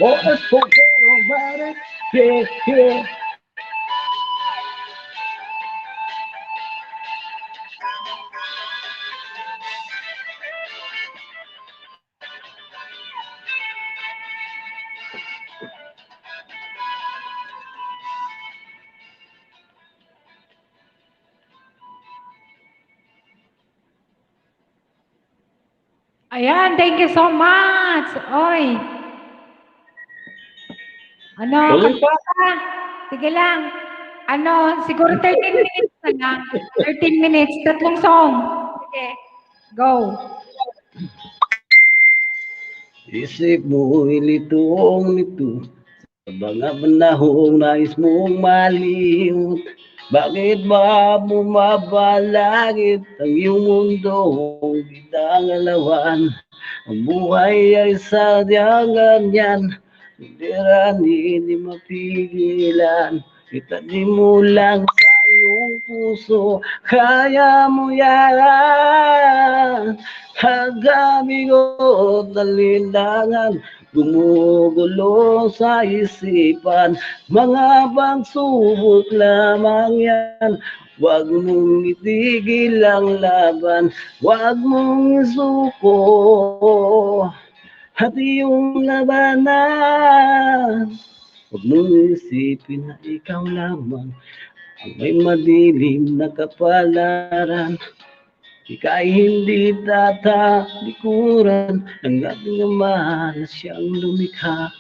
Speaker 6: Oh, let's forget about it. Yeah, yeah.
Speaker 1: Ayan, thank you so much. Oy, ano,
Speaker 6: Tuloy pa.
Speaker 1: kamusta? Sige lang. Ano, siguro 13 minutes na lang. 13 minutes, tatlong song. Sige, go.
Speaker 6: Isip mo'y litong lito sa mga panahong nais mong malimot. Bakit ba bumabalagit ang iyong mundong kitang alawan? Ang buhay ay sadyang ganyan, suliranin di mapigilan. Itanim mo lang sa iyong puso, kaya mo yan. Hagami ko dalindangan, gumugulo sa isipan, mga pagsubok lamang yan. Huwag mong itigil ang laban, huwag mong isuko at iyong labanan. Huwag mong isipin na ikaw lamang ang may madilim na kapalaran. Ika'y hindi tatalikuran ng ating Ama na siyang lumikha.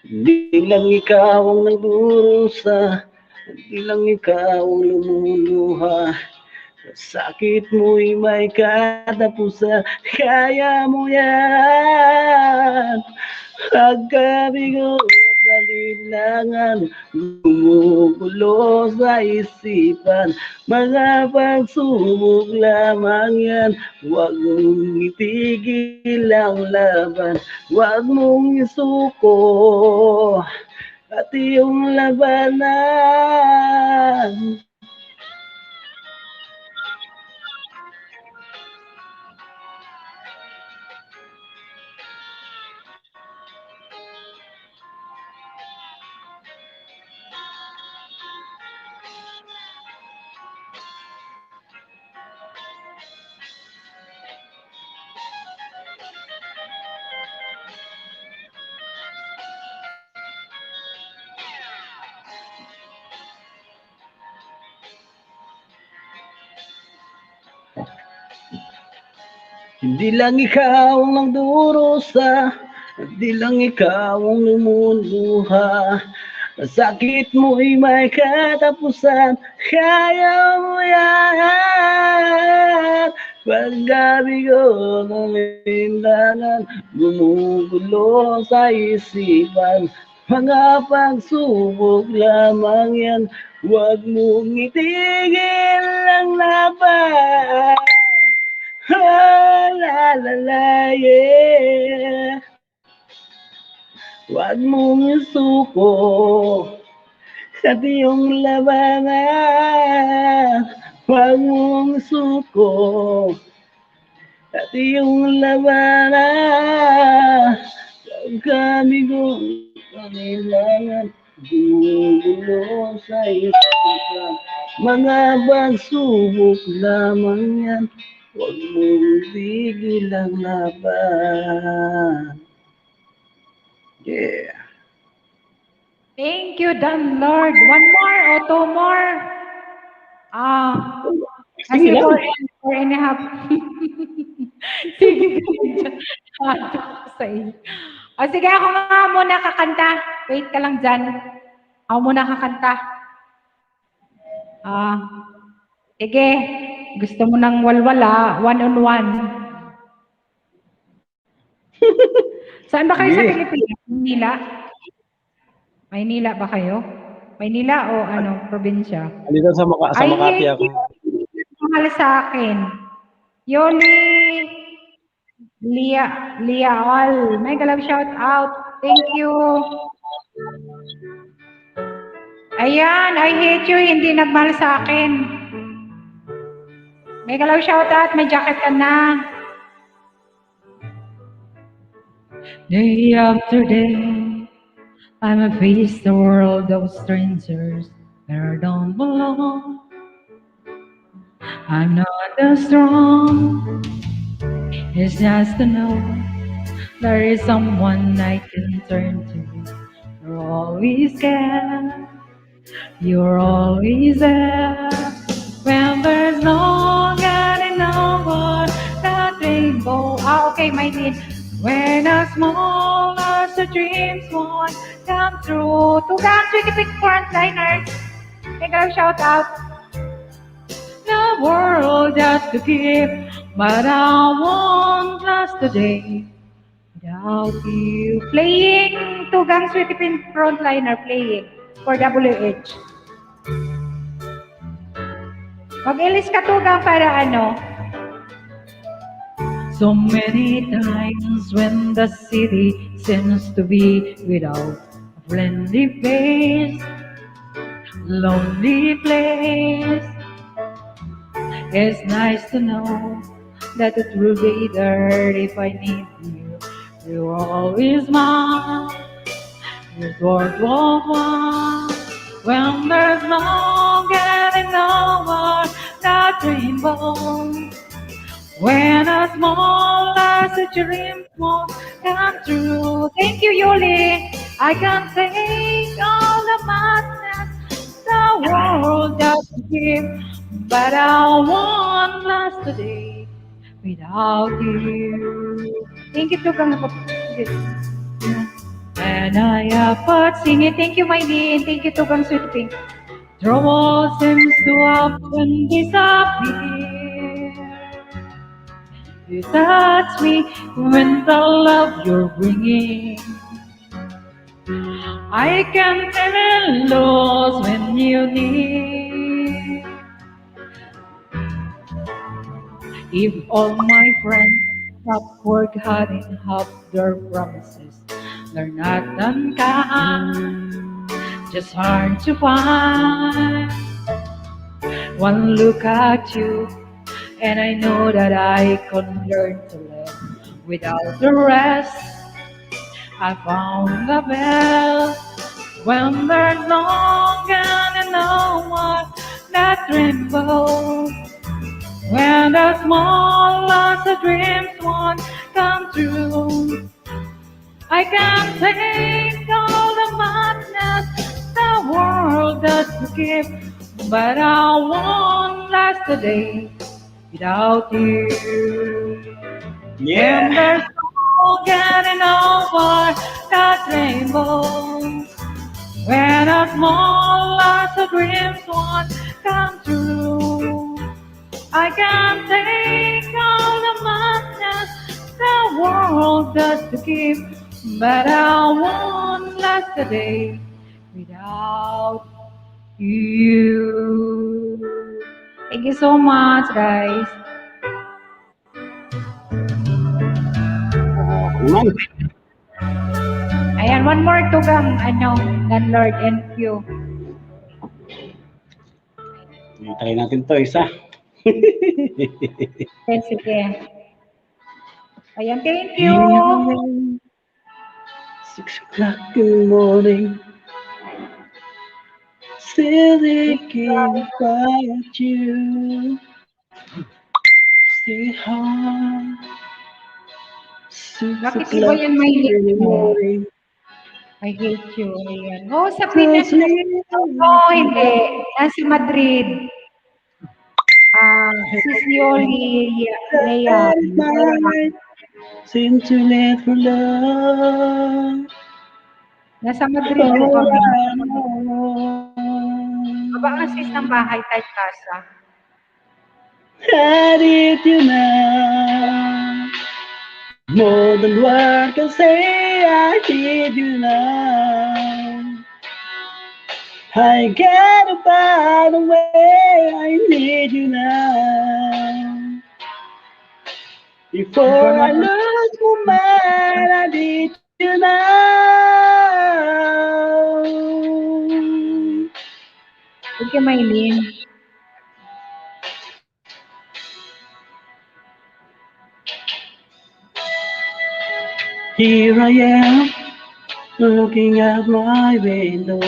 Speaker 6: Hindi lang ikaw ang nagdurusa, hindi lang ikaw ang lumuluha. Sa sakit mo'y may katapusan, kaya mo yan. Pagkabigo sa linlangan, gumugulo sa isipan, mga pagsubok lamang yan. Huwag mong itigil ang laban, huwag mong isuko at iyong labanan. Hindi lang ikaw ang nagdurusa, hindi lang ikaw ang lumuluha. Ang sakit mo'y may katapusan, kaya mo yan. Paggabi ko ng linlangan, gumugulo sa isipan. Mga pagsubok lamang yan, huwag mong itigil ang laban. Ah, la la la, yeah. Huwag mong isuko sa iyong labanan. Huwag mong isuko sa iyong labanan. Ang kami kong kailangan, gumugulo sa isipan. Mga pagsubok lamang yan, huwag mong tigil ang laban. Yeah.
Speaker 1: Thank you, Dan Lord. One more o two more? Kasi
Speaker 6: Sige lang.
Speaker 1: four and a half. Sige. Sa iyo. O sige, ako nga muna kakanta. Wait ka lang dyan. Ako muna kakanta. Sige. Gusto mo ng walwala, one-on-one. Saan ba kayo sa
Speaker 6: Sige.
Speaker 1: Pilipinas? Maynila? Maynila ba kayo? Maynila o probinsya?
Speaker 2: Dito sa Makati ako.
Speaker 1: Mahal sa akin. Yoli Liaol. May galaw shout out. Thank you. Ayan, I hate you. Hindi nagmahal sa akin. May galaw shout out. May jacket ka na. Day after day, I'm face the world of strangers where I don't belong. I'm not as strong. It's just to know there is someone I can turn to. You're always there. You're always there. When there's no getting over that rainbow. Okay, my dear. When as small as the dreams won't come true. To country big frontliners. Take a shout out. The world just to keep, but I won't last a day without you. Playing Tugang Sweetie Pin frontliner playing for WH. Mag-ilis ka Tugang para So many times when the city seems to be without a friendly face, lonely place. It's nice to know that it will be there if I need you. You're always mine. You're worth when there's no getting over that rainbow. When as small as a dream won't come true. Thank you, Yoli. I can't take all the madness the world does give, but I won't last a day without you. Thank you, Tugang. And I but sing it. Thank you, my dear. Thank you, Tugang Sweet Pink. Trouble seems to often disappear. You touch me when the love you're bringing. I can feel it lost when you need. If all my friends stop work hard and have their promises, they're not unkind, just hard to find. One look at you, and I know that I can learn to live without the rest. I found the best when there's no and no one that rainbow. When the smallest of dreams won't come true, I can't take all the madness the world does to give, but I won't last a day without you. And
Speaker 6: Yeah.
Speaker 1: there's no getting over that rainbow. When a small lots of dreams won't come true, I can't take all the madness the world does to give, but I won't last a day without you. Thank you so much, guys.
Speaker 6: Ma'am,
Speaker 1: Ayan, one more tugang, landlord and you.
Speaker 6: try natin to isa.
Speaker 1: Okay, sige. Ayan, thank you.
Speaker 6: Here I am, 6 o'clock in the morning, still thinking about you. Stay home, 6
Speaker 1: Bakit iba
Speaker 6: o'clock
Speaker 1: yan may
Speaker 6: in the
Speaker 1: mo?
Speaker 6: morning.
Speaker 1: I hate you. Ayan. Oh, sa
Speaker 6: So
Speaker 1: Pinas.
Speaker 6: sleep.
Speaker 1: Oh, hindi. Nasa Madrid. Si Sioli Leia.
Speaker 6: That night seemed too late for love.
Speaker 1: Nasa Madrid po
Speaker 6: All
Speaker 1: kami.
Speaker 6: I know,
Speaker 1: Aba, asis ng bahay type kasa.
Speaker 6: I need you now. More than words can say, I need you now. I gotta find a way, I need you now. Before I lose my mind, I need you now.
Speaker 1: Thank you, Maylin.
Speaker 6: Here I am, looking out my window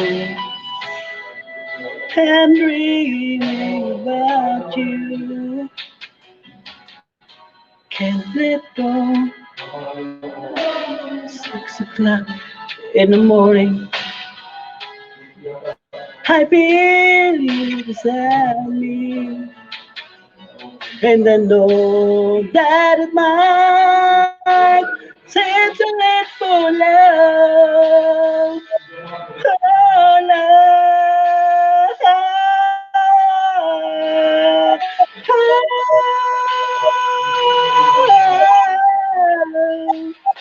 Speaker 6: and dreaming about you. Can't let go. 6 o'clock in the morning, I feel you beside me, and I know that it might seem too late for love. Oh, love.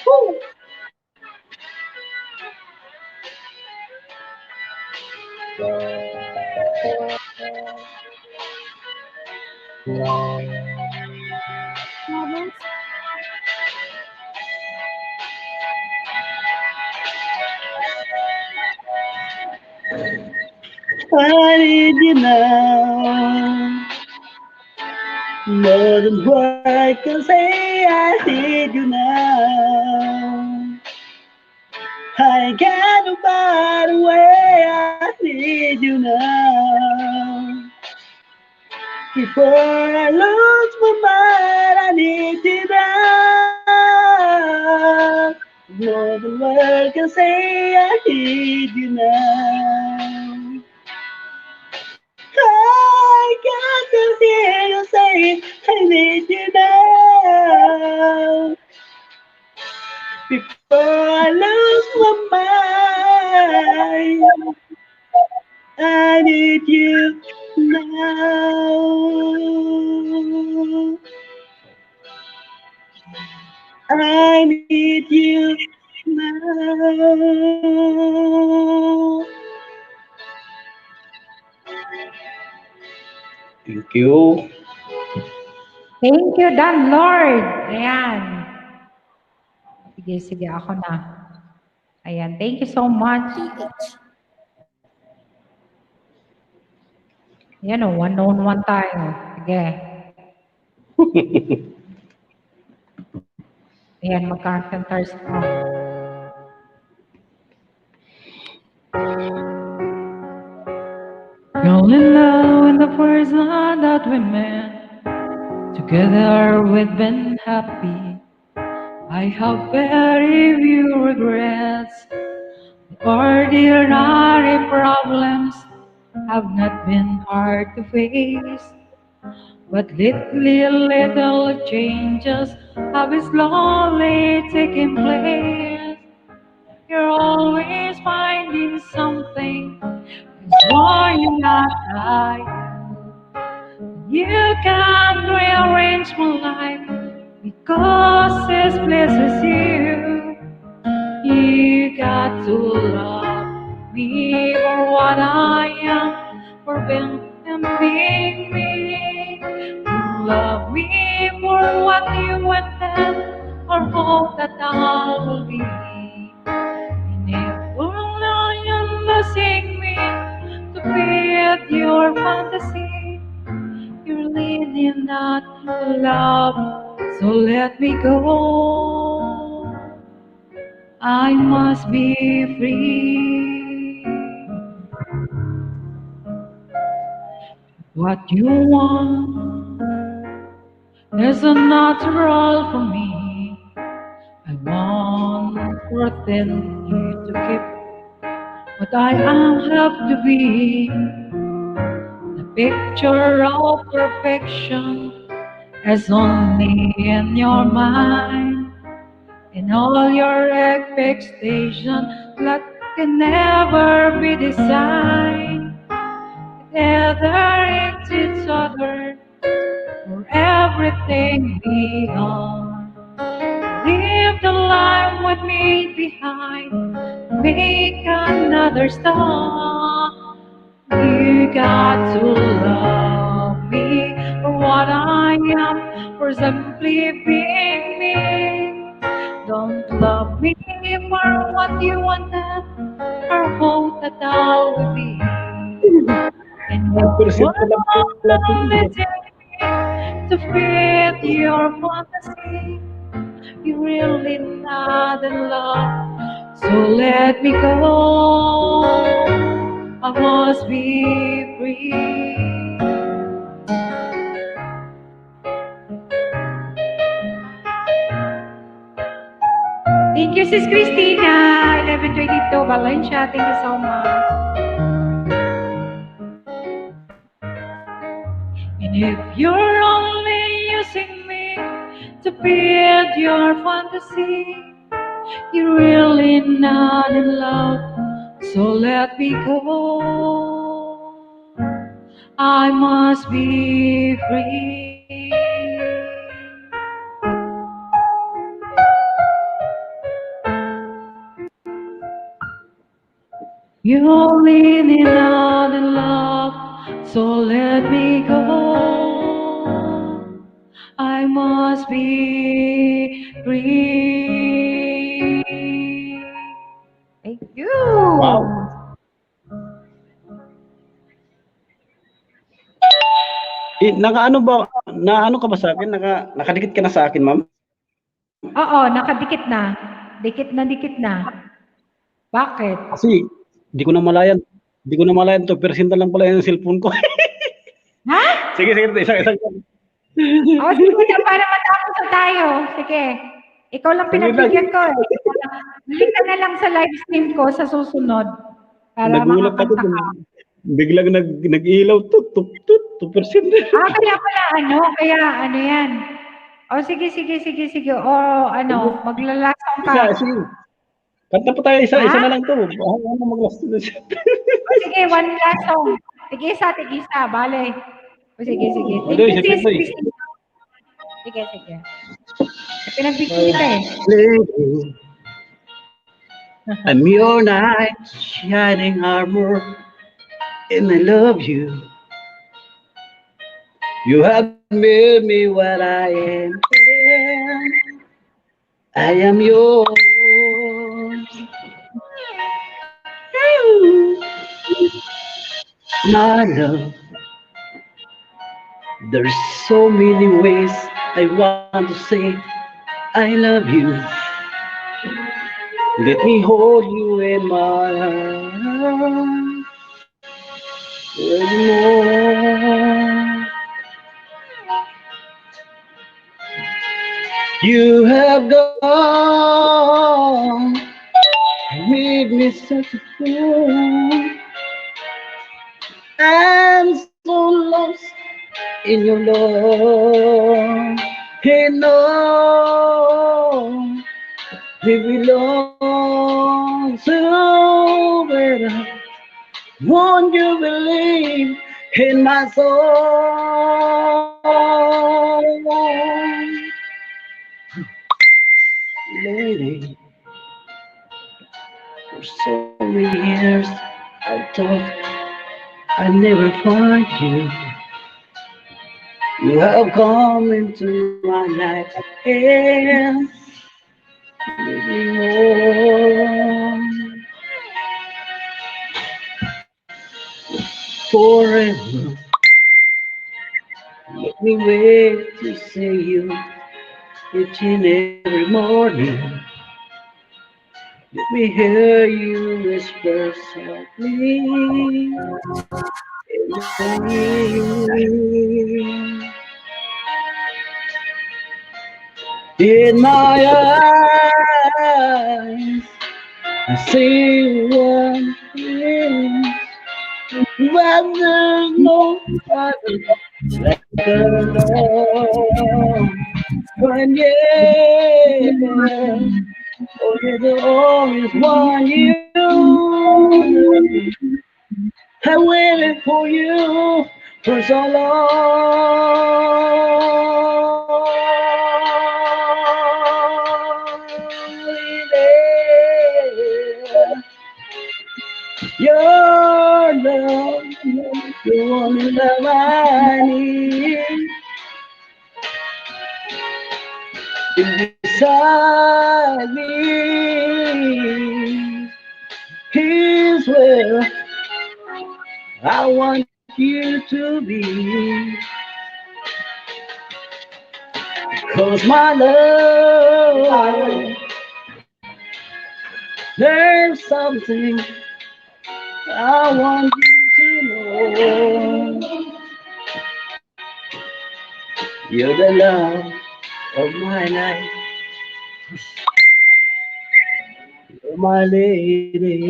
Speaker 6: Woo. I need you now. More than words can say, I need you now. I can't find a way, I need you now. Before I lose my mind, I need you now. More than words can say, I need you now. I got to hear you say, I need you now. Before I lose my mind, I need you now. I need you now. Thank you.
Speaker 1: Thank you, Dan Lord. Ayan. Sige, ako na. Ayan, thank you so much. Ayan o, one-on-one tayo. Sige. Ayan, magka-centers ko. Fell in love in the first night that we met. Together we've been happy. I have very few regrets. The ordinary problems have not been hard to face. but little changes have slowly taken place. You're always finding something that's worrying that you can't rearrange my life because it pleases you. You got to love me for what I am, for being and being me. You love me for what you wanted, or hope that I will be. And if only you're losing me to feed your fantasy, you're leading not to love, so let me go. I must be free. What you want is a natural for me. I want within you to keep what I am have to be. The picture of perfection is only in your mind. In all your expectations that can never be designed. Either it's each other or everything we are. Leave the life with me behind. Make another start. You got to love me for what I am, for simply being me. Don't love me for what you wanted, or hope that I will be. And you were only telling me to fit your fantasy. You really not in love, so let me go. I must be free. Thank you, Sis Christina. 1122 Valencia. Thank you so much. And if you're only using me to build your fantasy, you're really not in love, so let me go. I must be free. You're really not in love, so let me go. I must be free. Thank you.
Speaker 6: Wow. Nakaano ba, naano ka ba sa akin? Nakadikit ka na sa akin, ma'am?
Speaker 1: Oo, nakadikit na. Dikit na. Bakit?
Speaker 6: Kasi, di ko na malayan 2% na lang pala yung cellphone ko.
Speaker 1: Ha?
Speaker 6: Sige, isang.
Speaker 1: O, sige na, para matapos na tayo. Sige. Ikaw lang
Speaker 6: Sige lang.
Speaker 1: pinagbigyan ko eh. Balik ka na lang sa live stream ko sa susunod. Para
Speaker 6: Nagulat ako.
Speaker 1: makakanta ka.
Speaker 6: Biglang nag-ilaw, 2%.
Speaker 1: Kaya pala kaya yan. O, sige. O, maglalasong ka.
Speaker 6: Sige. Kanta pa tayo, isa
Speaker 1: Ha?
Speaker 6: na lang to. Ano mag-last na siya?
Speaker 1: O, sige, one last song. Tig-isa. Bale. O, sige. Thank you,
Speaker 6: Sige,
Speaker 1: sis
Speaker 6: sige.
Speaker 1: Christina. Sige. Pinagbigyan kita eh.
Speaker 6: I'm your knight, shining armor, and I love you. You have made me what I am. I am yours. My love, there's so many ways I want to say I love you. Let me hold you in my arms anymore. You have gone, made me such a fool. I'm so lost in your love. Hey, no, we belong to better. Won't you believe in my soul? Lady, for so many years I thought I'd never find you. You have come into my life and living on forever. Let me wait to see you each and every morning. Let me hear you whisper softly in my ear. In my eyes, I see one thing, but there's no other like the love. When yeah, oh, you're the only one you. I waited for you for so long. Yeah. Your love, the only love I need. Beside me is where I want you to be. 'Cause my love, there's something I want you to know. You're the love of my life. You're my lady.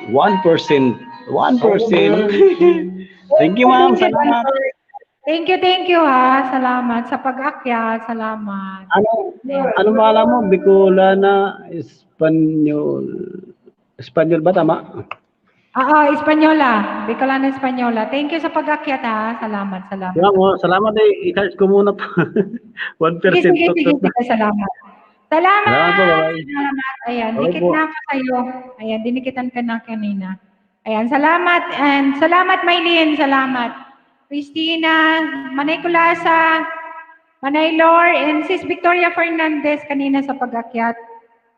Speaker 6: 1%. 1%. Thank you, ma'am. Salamat.
Speaker 1: Thank you ha. Salamat sa pag-akyat. Salamat.
Speaker 6: Ano,
Speaker 1: Ayan.
Speaker 6: ano pangalan mo? Bicolana Espanyol. Espanyol ba tama?
Speaker 1: Oo, Española. Bicolana Española. Thank you sa pag-akyat ha. Salamat.
Speaker 6: Salamat i-charge ko muna to. 1%
Speaker 1: Sige,
Speaker 6: tutot na.
Speaker 1: salamat.
Speaker 6: Salamat po, bye-bye.
Speaker 1: Salamat. Ayan,
Speaker 6: Okay
Speaker 1: dikit
Speaker 6: po.
Speaker 1: na ako sa'yo. Ayan, dinikitan ka na kanina. Ayan, salamat. And salamat, Maylin. Salamat. Christina, Manay Kulasa, Manay Lor, and Sis Victoria Fernandez kanina sa pag-akyat.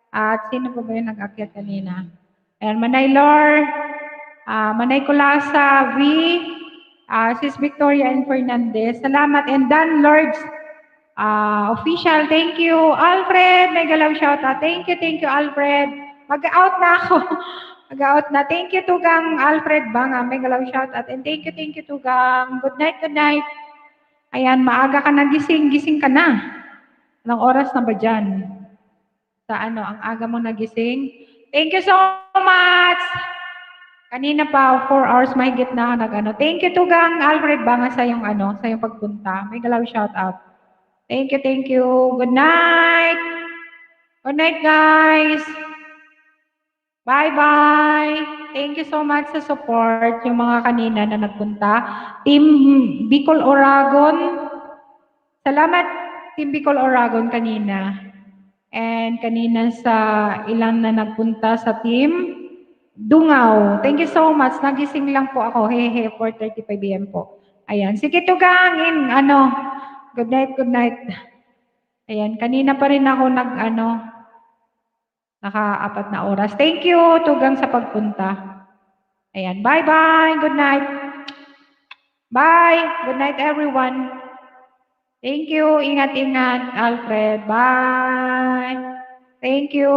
Speaker 1: At sino po ba yung nag-akyat kanina? Ayan, Manay Lor, Manay Kulasa, V, Sis Victoria and Fernandez. Salamat. And Dan Lords, official, thank you. Alfred, may galaw shoutout. Thank you, Alfred. Mag-out na ako. Mag-out na. Thank you, Tugang Alfred Banga. May galaw shoutout. And thank you, Tugang. Good night, good night. Ayan, maaga ka nagising. Gising ka na. Anong oras na ba dyan? Sa ano, ang aga mo nagising? Thank you so much. Kanina pa, 4 hours mahigit na ako nag-ano. Thank you, Tugang Alfred Banga sa yung ano, sa yung pagpunta. May galaw shoutout. Thank you. Good night. Good night, guys. Bye-bye. Thank you so much sa support, yung mga kanina na nagpunta. Team Bicol Oragon. Salamat, Team Bicol Oragon kanina. And kanina sa ilan na nagpunta sa team Dungaw. Thank you so much. Nagising lang po ako. 4:35 PM po. Ayan. Sige, Tugangin. Good night. Ayan, kanina pa rin ako naka-4 na oras. Thank you, Tugang, sa pagpunta. Ayan, bye-bye. Good night. Bye. Good night, everyone. Thank you. Ingat, Alfred. Bye. Thank you.